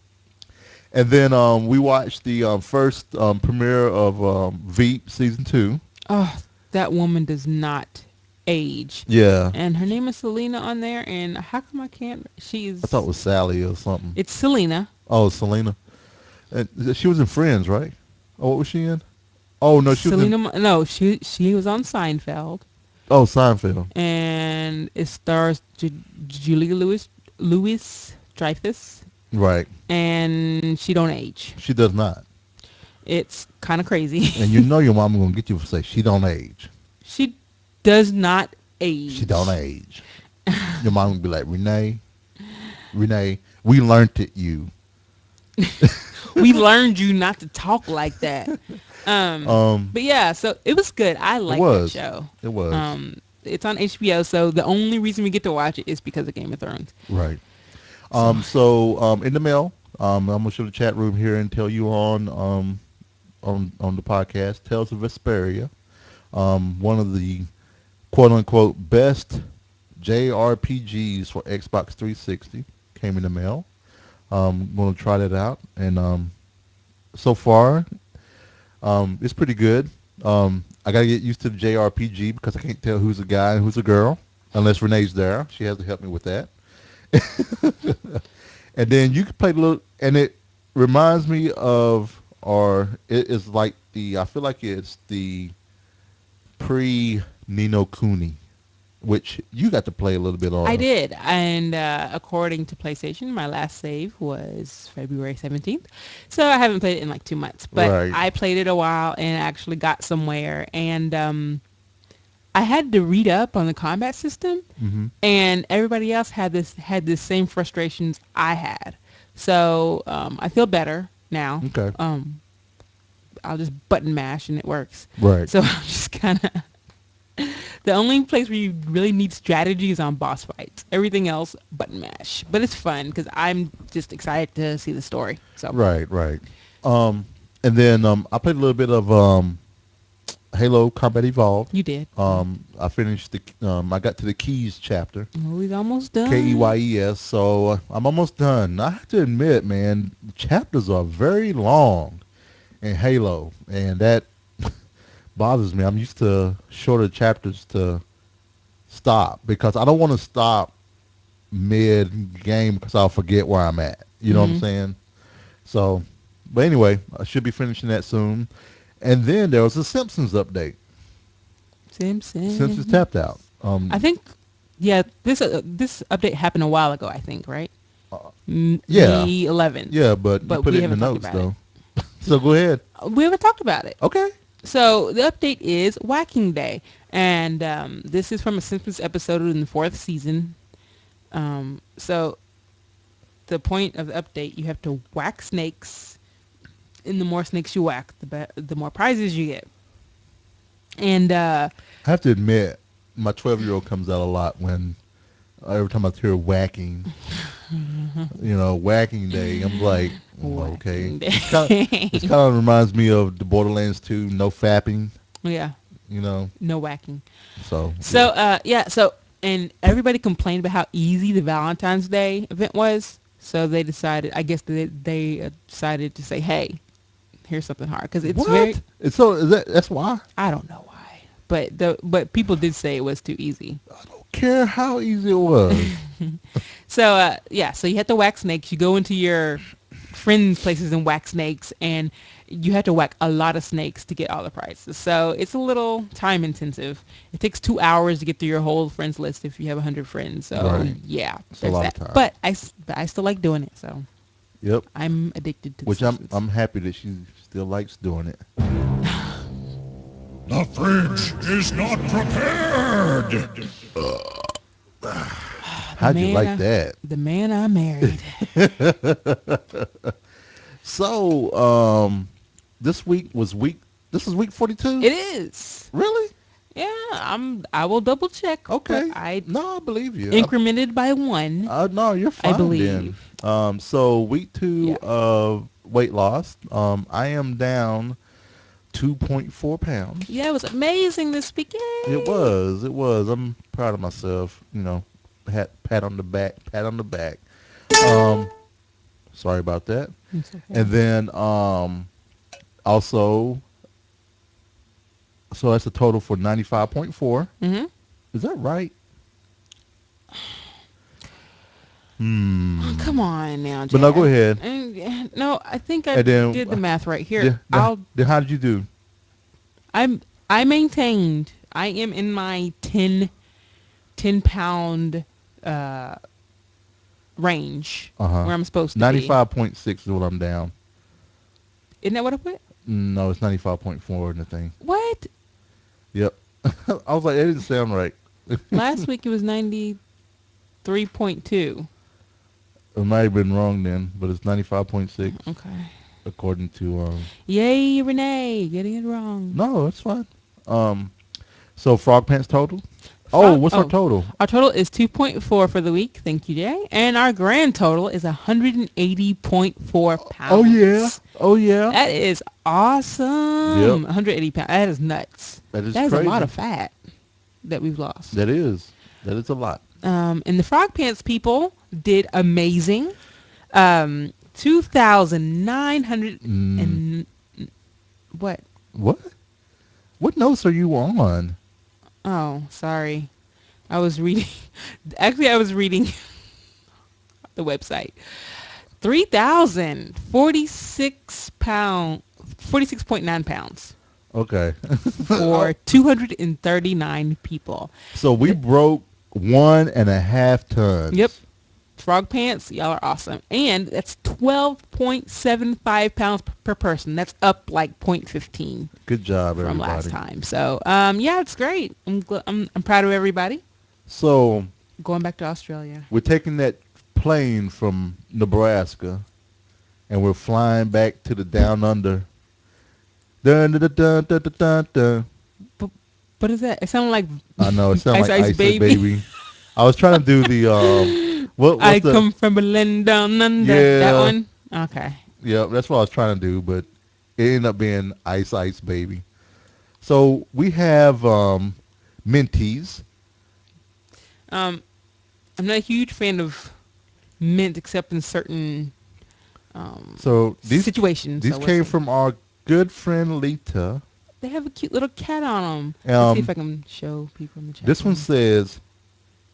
And then we watched the first premiere of Veep season 2. Oh, that woman does not age. Yeah. And her name is Selena on there, and how come I can't? She's. I thought it was Sally or something. It's Selena. Oh, Selena. And she was in Friends, right? Oh, what was she in? Oh, no, she was in... No, she was on Seinfeld. Oh, Seinfeld. And it stars Julia Louis Dreyfus. Right. And she don't age. She does not. It's kind of crazy. And your mama gonna get you to say she don't age. She does not age. She don't age. Your mom would be like, Renee, we learned it you. We learned you not to talk like that. But yeah, so it was good. I like that show. It was. It's on HBO, so the only reason we get to watch it is because of Game of Thrones. Right. So in the mail, I'm gonna show the chat room here and tell you on the podcast, Tales of Vesperia, one of the quote unquote best JRPGs for Xbox 360 came in the mail. I'm gonna try that out, and so far, it's pretty good. I gotta get used to the JRPG because I can't tell who's a guy and who's a girl unless Renee's there. She has to help me with that. And then you can play the little, and it reminds me of, or it is like I feel like it's the pre-No Kuni, which you got to play a little bit on. I did, and according to PlayStation, my last save was February 17th, so I haven't played it in like 2 months, but Right. I played it a while and actually got somewhere, and I had to read up on the combat system, Mm-hmm. and everybody else had the same frustrations I had, so I feel better now. Okay. I'll just button mash and it works. Right. So I'm just kind of... The only place where you really need strategy is on boss fights. Everything else, button mash. But it's fun because I'm just excited to see the story. So Right. And then I played a little bit of Halo Combat Evolved. You did. I finished I got to the Keys chapter. Oh, he's almost done. Keyes. So I'm almost done. I have to admit, man, the chapters are very long in Halo, and that bothers me. I'm used to shorter chapters to stop because I don't want to stop mid-game because I'll forget where I'm at. You know what I'm saying? So, but anyway, I should be finishing that soon. And then there was a Simpsons update. Simpsons tapped out. I think, yeah, this update happened a while ago, I think, right? Yeah. The 11th. Yeah, but you put we it in the haven't talked notes, about though. So go ahead. We haven't talked about it. Okay. So the update is Whacking Day, and this is from a Simpsons episode in the 4th season. So the point of the update, you have to whack snakes, and the more snakes you whack, the more prizes you get. And I have to admit, my 12-year-old comes out a lot when Every time I hear whacking, whacking day, I'm like, okay. Whacking It's day. kind of reminds me of the Borderlands 2, no fapping, Yeah, you know. no whacking. So So, yeah, and everybody complained about how easy the Valentine's Day event was. So they decided, I guess they decided to say, hey, here's something hard. Because it's very, what? So that's why I don't know why. But people did say it was too easy. I don't care how easy it was. So so you had to whack snakes. You go into your friends' places and whack snakes, and you had to whack a lot of snakes to get all the prizes. So it's a little time intensive. It takes 2 hours to get through your whole friends list if you have 100 friends. So Right. yeah, It's a there's lot that. of time. But I still like doing it. So Yep. I'm addicted to the Which I'm Simpsons. I'm happy that she still likes doing it. The fridge is not prepared. How'd you like that? The man I married. So, this week was week. This is week 42. It is. Really? Yeah, I will double check. But Okay. I No, I believe you. incremented by one. No, you're I fine then. believe. So week 2 Yeah. of weight loss. I am down 2.4 pounds. Yeah, it was amazing this weekend. It was. It was. I'm proud of myself. Pat on the back. Pat on the back. Um, sorry about that. It's okay. And then also, so that's a total for 95.4. Mm-hmm. Is that right? Oh, come on now, Jack. But no, go ahead. No, I think I And then, did the math right here. then how did you do? I maintained. I am in my 10 pound range where I'm supposed to be. 95.6 is what I'm down. Isn't that what I put? No, it's 95.4 in the thing. What? Yep. I was like, that didn't sound right. Last week it was 93.2. It might have been wrong then, but it's 95.6 Okay. according to Yay, Renee, getting it wrong. No, it's fine. So Frogpants total? Oh, what's our total? Our total is 2.4 for the week. Thank you, Jay. And our grand total is 180.4 pounds. Oh yeah. Oh yeah. That is awesome. Yep. 180 pounds. That is nuts. That is a crazy. lot of fat that we've lost. That is a lot. And the Frogpants people did amazing. 2,900 and what? What? What notes are you on? Oh, sorry. I was reading. Actually, I was reading the website. 3,046 pounds, 46.9 pounds Okay. for 239 people. So we broke 1.5 tons. Yep. Frog Pants, y'all are awesome. And that's 12.75 pounds per person. That's up like 0.15 Good job, from everybody. last time. So, yeah, it's great. I'm proud of everybody. So Going back to Australia. we're taking that plane from Nebraska, and we're flying back to the down under. Dun dun dun dun dun dun dun. What is that? It sounded like I know it sounds like Ice Ice Baby. I was trying to do the what's I the come from a land down under. Yeah. That one? Okay. yeah, that's what I was trying to do, but it ended up being Ice Baby. So we have Minties. I'm not a huge fan of mint except in certain So these situations. these So came let's see. from our good friend Lita. They have a cute little cat on them. Let's see if I can show people in the chat. This one says,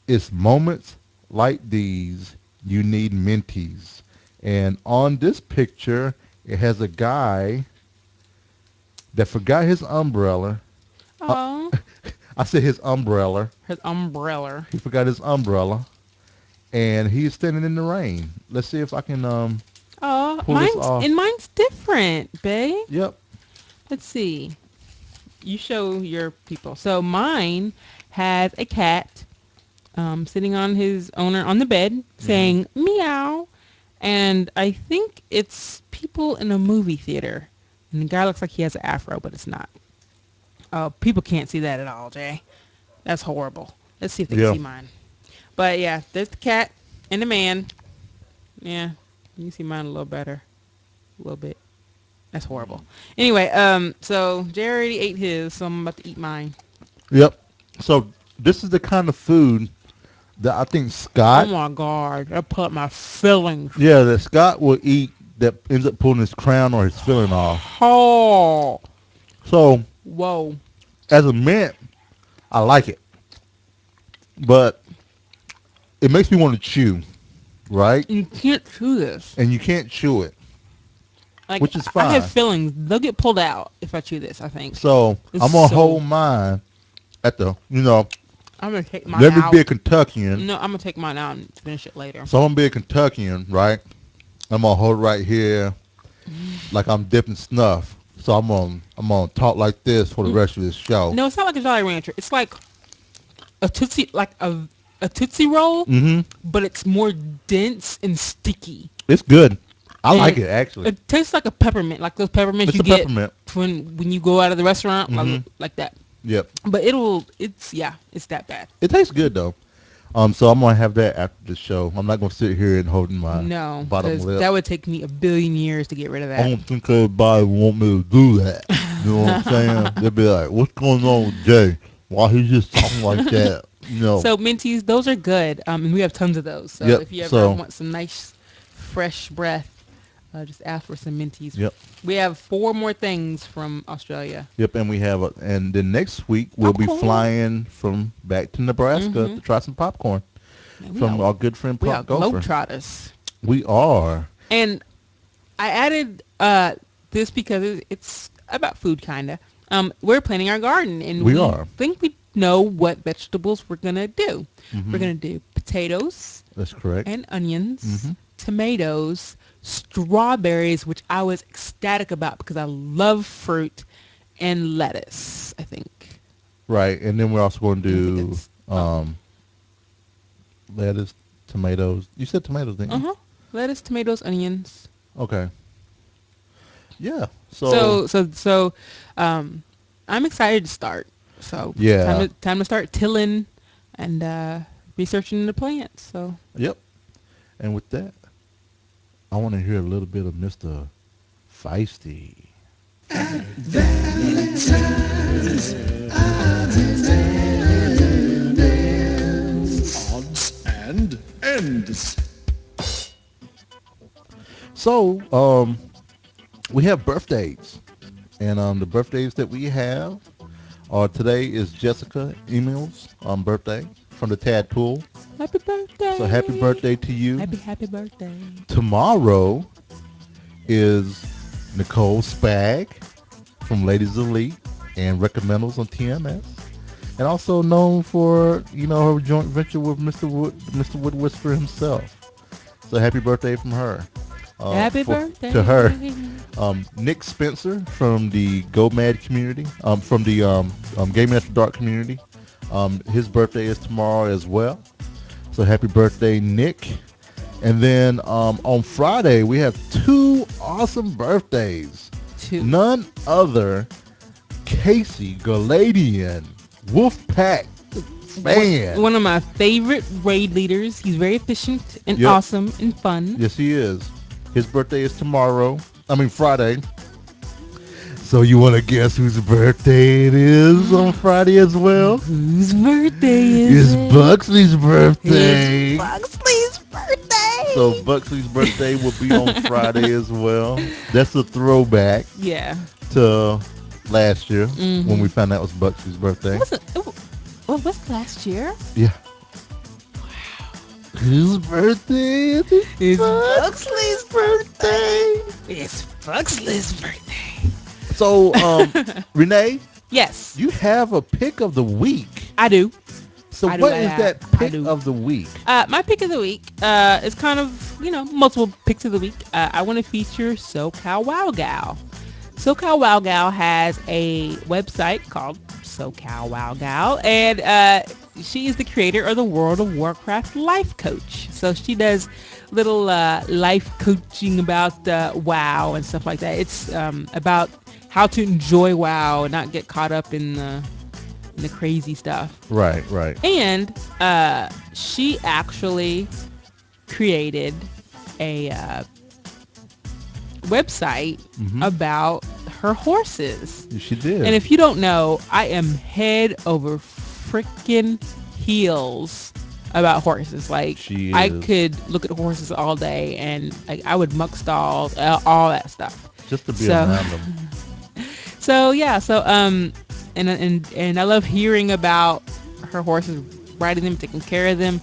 "It's moments like these you need Minties." And on this picture, it has a guy that forgot his umbrella. Oh, I said his umbrella. his umbrella. He forgot his umbrella, and he's standing in the rain. Let's see if I can Oh, pull this off. mine's different, babe. Yep. Let's see. You show your people. So mine has a cat sitting on his owner on the bed saying meow. And I think it's people in a movie theater. And the guy looks like he has an afro, but it's not. Oh, people can't see that at all, Jay. That's horrible. Let's see if they Yeah. can see mine. But yeah, there's the cat and the man. Yeah, you can see mine a little better, a little bit. That's horrible. Anyway, so Jerry already ate his, so I'm about to eat mine. Yep. So this is the kind of food that I think Oh Scott, my god, that put my feelings. yeah, that Scott will eat that ends up pulling his crown or his filling off. Oh, So whoa. as a mint, I like it, but it makes me want to chew, right? You can't chew this. And you can't chew it, Like, which is I have fine. feelings. They'll get pulled out if I chew this, I think. So It's I'm gonna so... hold mine at the, I'm going to take mine let me be a out. Kentuckian. No, I'm going to take mine out and finish it later. So I'm gonna be a Kentuckian, right? I'm gonna hold it right here, like I'm dipping snuff. So I'm gonna talk like this for the rest of this show. No, it's not like a Jolly Rancher. It's like a Tootsie, like a Tootsie Roll, Mm-hmm. but it's more dense and sticky. It's good. I And like it actually. It tastes like a peppermint, like those peppermints It's you a get peppermint. when you go out of the restaurant, Mhm. like that. Yep. But it's that bad. It tastes good though. So I'm gonna have that after the show. I'm not gonna sit here and holding my No, bottom because lip. that would take me a billion years to get rid of I that. don't think everybody want me to do that. You know what I'm saying? They'll be like, "What's going on with Jay? Why he just talking like that?" You know. So Minties, those are good, and we have tons of those. So Yep, if you ever so- want some nice, fresh breath, just ask for some Minties. Yep. We have 4 more things from Australia. Yep, and we have and then next week we'll be Popcorn. flying from back to Nebraska to try some popcorn Man, we from are, our good friend we are Pop Gopher. globetrotters. We are. And I added this because it's about food, kind of. We're planting our garden, and We are. think we know what vegetables we're going to do. Mhm. We're going to do potatoes That's correct. and onions, Mhm. tomatoes, strawberries, which I was ecstatic about because I love fruit, and lettuce, I think. Right, and then we're also going to I think do it's- lettuce, tomatoes. You said tomatoes, didn't you? Uh-huh. Lettuce, tomatoes, onions. Okay. Yeah. So, So, I'm excited to start. So Yeah. time to start tilling and researching the plants. So yep. And with that, I want to hear a little bit of Mr. Feisty. Odds and ends. So, we have birthdays, and the birthdays that we have are today is Jessica Emil's birthday from the Tadpool. happy birthday! So happy birthday to you. Happy birthday! Tomorrow is Nicole Spag from Ladies Elite and Recommendals on TMS, and also known for her joint venture with Mr. Wood Whisperer himself. So happy birthday from her. Happy birthday to her. Nick Spencer from the Go Mad community, from the Game After Dark community. His birthday is tomorrow as well. So happy birthday, Nick. And then on Friday, we have 2 awesome birthdays. Two. None other Casey Galadian, Wolfpack fan. One of my favorite raid leaders. He's very efficient and Yep. awesome and fun. Yes, he is. His birthday is Friday. So you want to guess whose birthday it is on Friday as well? Whose birthday is It's it? Buxley's birthday. It's Buxley's birthday. So Buxley's birthday will be on Friday as well. That's a throwback Yeah. to last year when we found out it was Buxley's birthday. What's last year? Yeah. Whose birthday is it? It's Buxley's birthday. It's Buxley's birthday. So, Renee, Yes, you have a pick of the week. I do. So I do, what I is have. that I pick do. of the week? My pick of the week is kind of, multiple picks of the week. I want to feature SoCal Wow Gal. SoCal Wow Gal has a website called SoCal Wow Gal, and she is the creator of the World of Warcraft life coach. So she does little life coaching about WoW and stuff like that. It's about how to enjoy WoW and not get caught up in and the crazy stuff. Right, right. And she actually created a website about her horses. She did. And if you don't know, I am head over freaking heels about horses. Like, She I is. could look at horses all day, and like I would muck stalls, all that stuff. Just to be So- around them. So yeah, and I love hearing about her horses, riding them, taking care of them.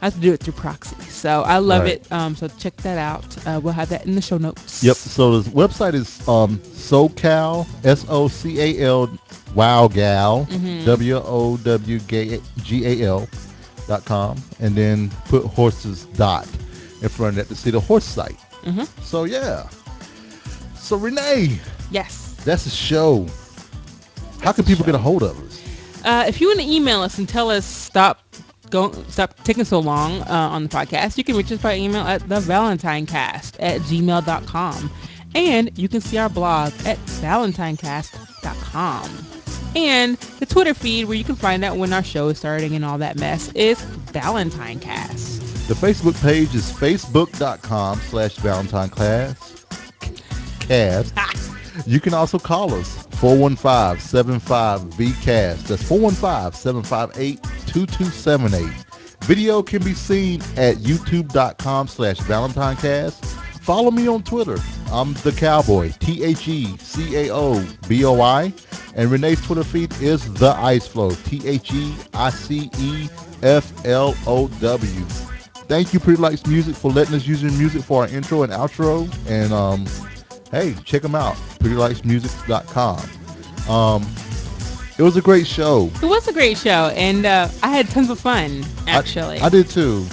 I have to do it through proxy, so I love Right. it. So check that out. We'll have that in the show notes. Yep. So the website is SoCal SOCAL WowGal WOWGAL.com, and then put horses dot in front of that to see the horse site. So yeah. So Renee, Yes. that's a show. How can people get a hold of us? If you want to email us and tell us stop taking so long on the podcast, you can reach us by email at thevalentinecast@gmail.com. And you can see our blog at valentinecast.com. And the Twitter feed where you can find out when our show is starting and all that mess is ValentineCast. The Facebook page is facebook.com/ValentineCast. You can also call us 415-75-VCAST. That's 415-758-2278. Video can be seen at youtube.com/ValentineCast. Follow me on Twitter. I'm the Cowboy, TheCaoboi. And Renee's Twitter feed is the Ice Flow, TheIceflow. Thank you, Pretty Likes Music, for letting us use your music for our intro and outro. And hey, check them out, prettylikesmusic.com. It was a great show. It was a great show, and I had tons of fun, actually. I did too.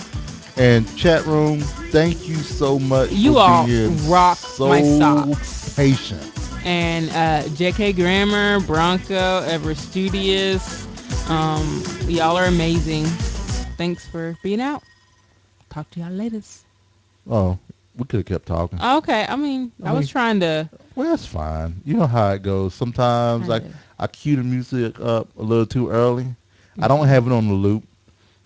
And chat room, thank you so much. You for all being rock so my socks. patient. And JK Grammar, Bronco, Ever Studious, y'all are amazing. Thanks for being out. Talk to y'all later. Oh, we could have kept talking. Okay, I was trying to. Well, that's fine. You know how it goes. Sometimes I cue the music up a little too early. I don't have it on the loop.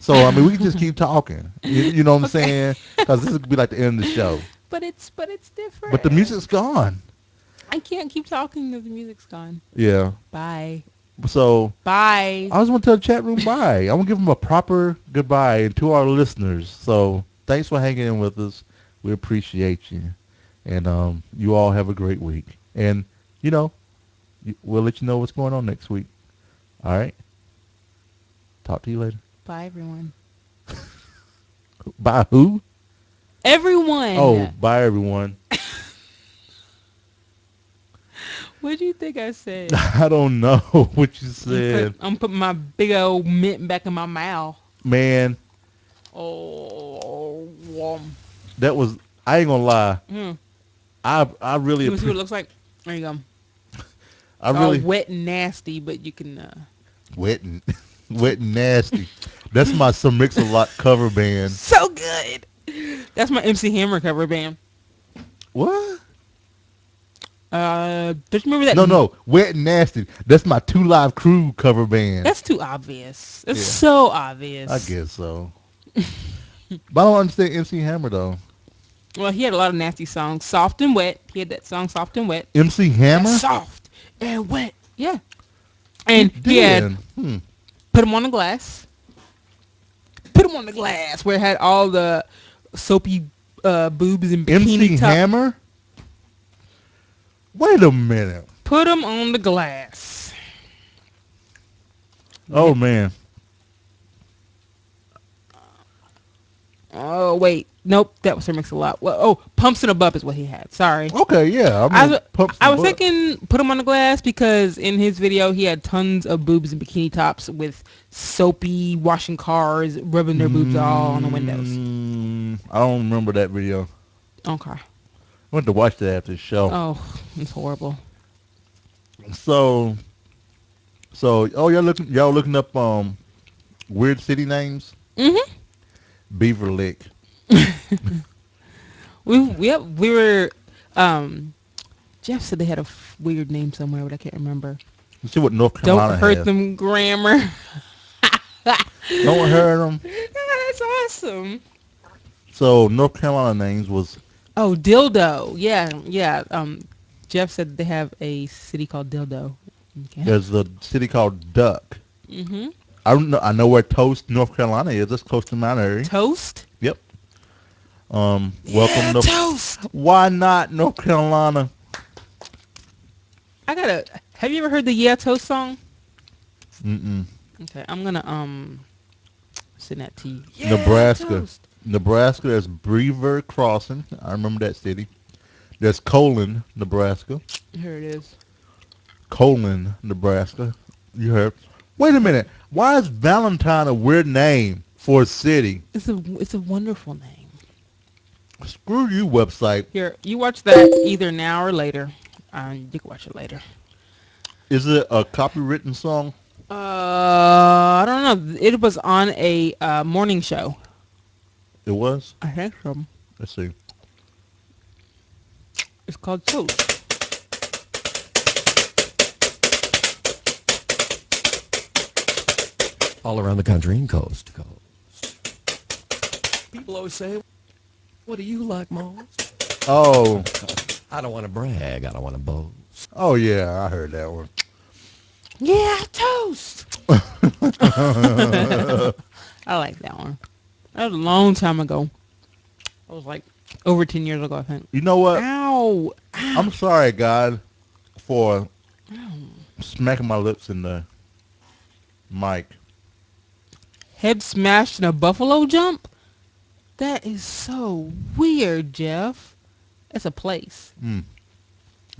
So, we can just keep talking. You know what I'm saying? Because this would be like the end of the show. But it's different. But the music's gone. I can't keep talking if the music's gone. Yeah. Bye. So, Bye. I just want to tell the chat room bye. I want to give them a proper goodbye, and to our listeners. So, thanks for hanging in with us. We appreciate you. And you all have a great week. And, we'll let you know what's going on next week. All right? Talk to you later. Bye, everyone. Bye who? Everyone. Oh, bye everyone. What do you think I said? I don't know what you said. I'm putting my big old mint back in my mouth. Man, Oh. that was, I ain't gonna lie. I really, You want to see what it looks like? There you go. I It's really, all wet and nasty, but you can... wet and nasty. That's my Some Mix-a-Lot cover band. So good. That's my MC Hammer cover band. What? Don't you remember that? No, Wet and Nasty. That's my Two Live Crew cover band. That's too obvious. It's Yeah. so obvious. I guess so. But I don't understand MC Hammer though. Well, he had a lot of nasty songs. Soft and Wet. He had that song, Soft and Wet. MC Hammer? That's soft and wet. Yeah. And he had Put 'em on the Glass. Put 'em on the Glass, where it had all the soapy boobs and bikini MC top. Hammer? Wait a minute. Put 'em on the Glass. Oh man. Oh, wait. Nope. That was Sir Mix-a-Lot. Well, Pumps in a Bub is what he had. Sorry. Okay, yeah. I was thinking Put 'em on the Glass because in his video he had tons of boobs and bikini tops with soapy washing cars, rubbing their boobs all on the windows. I don't remember that video. Okay. I went to watch that after the show. Oh, it's horrible. So y'all looking up weird city names? Mm-hmm. Beaver Lick. We were Jeff said they had a weird name somewhere, but I can't remember. Let's see what North Don't Carolina hurt has. them grammar. Don't hurt them. That's awesome. So North Carolina names was Oh, dildo. Yeah, yeah. Jeff said they have a city called Dildo. Okay. there's a city called Duck. Mhm. I know where Toast, North Carolina is. That's close to my area. Toast. Yep. Yeah, Welcome to. toast. Why not North Carolina? I gotta. Have you ever heard the Yeah Toast song? Mm-mm. Okay, I'm gonna send that to you. Yeah, Nebraska. toast. Nebraska. There's Brever Crossing. I remember that city. There's Colon, Nebraska. Here it is. Colon, Nebraska. You heard? Wait a minute. Why is Valentine a weird name for a city? It's a wonderful name. Screw you, website. Here, you watch that either now or later. You can watch it later. Is it a copywritten song? I don't know. It was on a morning show. It was. I think so. Let's see. It's called Toast. All around the country and coast to coast. People always say, what do you like most? Oh, I don't want to brag. I don't want to boast. oh yeah, I heard that one. Yeah, toast. I like that one. That was a long time ago. That was like over 10 years ago, I think. You know what? Ow. I'm sorry, God, for smacking my lips in the mic. Head smashed in a buffalo jump? That is so weird, Jeff. That's a place. Man.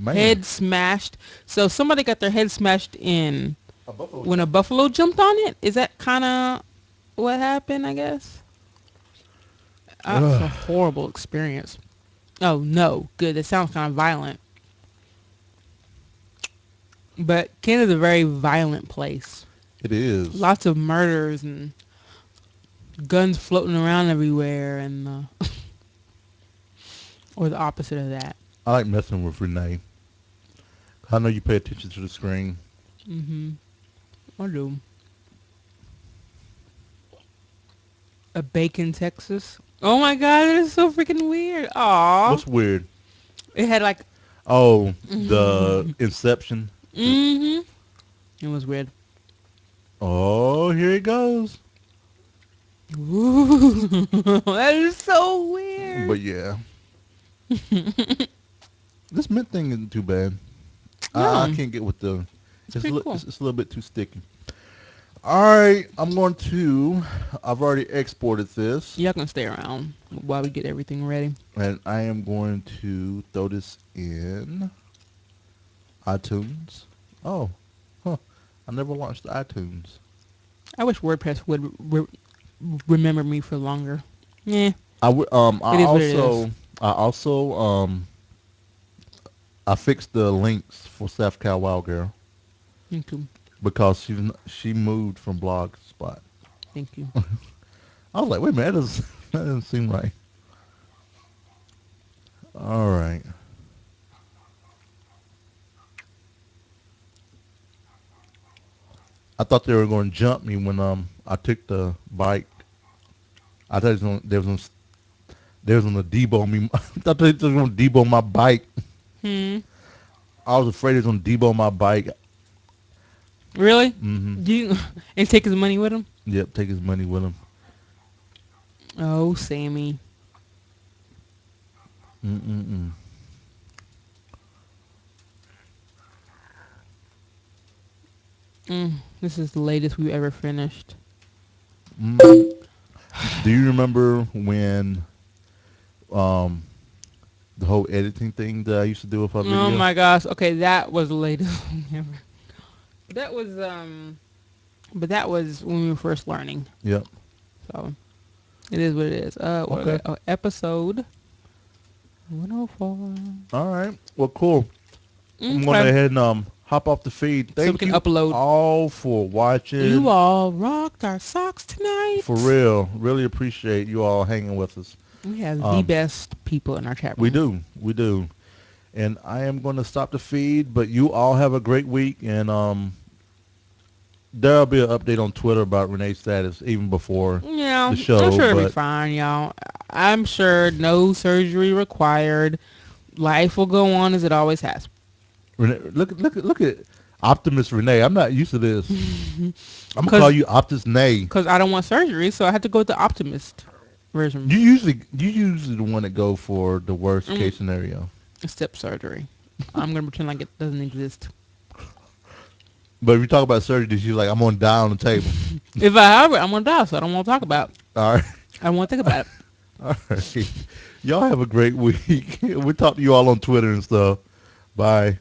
Head smashed. So somebody got their head smashed in A buffalo when a buffalo jumped on it? Is that kind of what happened, I guess? That's a horrible experience. Oh, no. Good. That sounds kind of violent. But Canada's a very violent place. It is. Lots of murders and guns floating around everywhere, and or the opposite of that. I like messing with Renee. I know you pay attention to the screen. Mm-hmm. I do. A bacon, Texas. Oh my God, that is so freaking weird. Aw. What's weird? It had like. Oh, the Inception. Mm-hmm. It was weird. Oh, here it goes. Ooh, that is so weird. But yeah. This mint thing isn't too bad. No. I can't get with the... It's, pretty cool. it's a little bit too sticky. Alright, I've already exported this. Y'all can stay around while we get everything ready. And I am going to throw this in iTunes. Oh, I never launched iTunes. I wish WordPress would remember me for longer. Yeah. I It is what it is. I fixed the links for South Cal Wild Girl Thank you. because she moved from Blogspot. Thank you. I was like, wait a minute, that doesn't seem right. All right. I thought they were going to jump me when I took the bike. I thought they was going to debo me. I thought they was going to debo my bike. I was afraid they was going to debo my bike. Really? Mm-hmm. Do you and take his money with him? Yep, take his money with him. Oh, Sammy. Mm-mm-mm. This is the latest we've ever finished. Do you remember when the whole editing thing that I used to do with our video? Oh my gosh. Okay, that was the latest one ever. That was but that was when we were first learning. Yep. So it is what it is. Okay. Episode 104. All right. Well, cool. I'm going to Okay. go ahead and hop off the feed. So Thank we can you upload. all for watching. You all rocked our socks tonight. For real. Really appreciate you all hanging with us. We have the best people in our chat room. We do. We do. And I am going to stop the feed, but you all have a great week. And there'll be an update on Twitter about Renee's status even before Yeah, the show. I'm sure it'll be But fine, y'all. I'm sure no surgery required. Life will go on as it always has. Renee, look at Optimus Renee. I'm not used to this. I'm gonna 'Cause- call you Optus Nay. Because I don't want surgery, so I had to go with the optimist version. You usually the one that go for the worst case scenario. Step surgery. I'm going to pretend like it doesn't exist. But if you talk about surgery, she's like, I'm gonna die on the table. If I have it, I'm going to die, so I don't want to talk about it. All right. I don't want to think about it. All right. Y'all have a great week. We'll talk to you all on Twitter and stuff. Bye.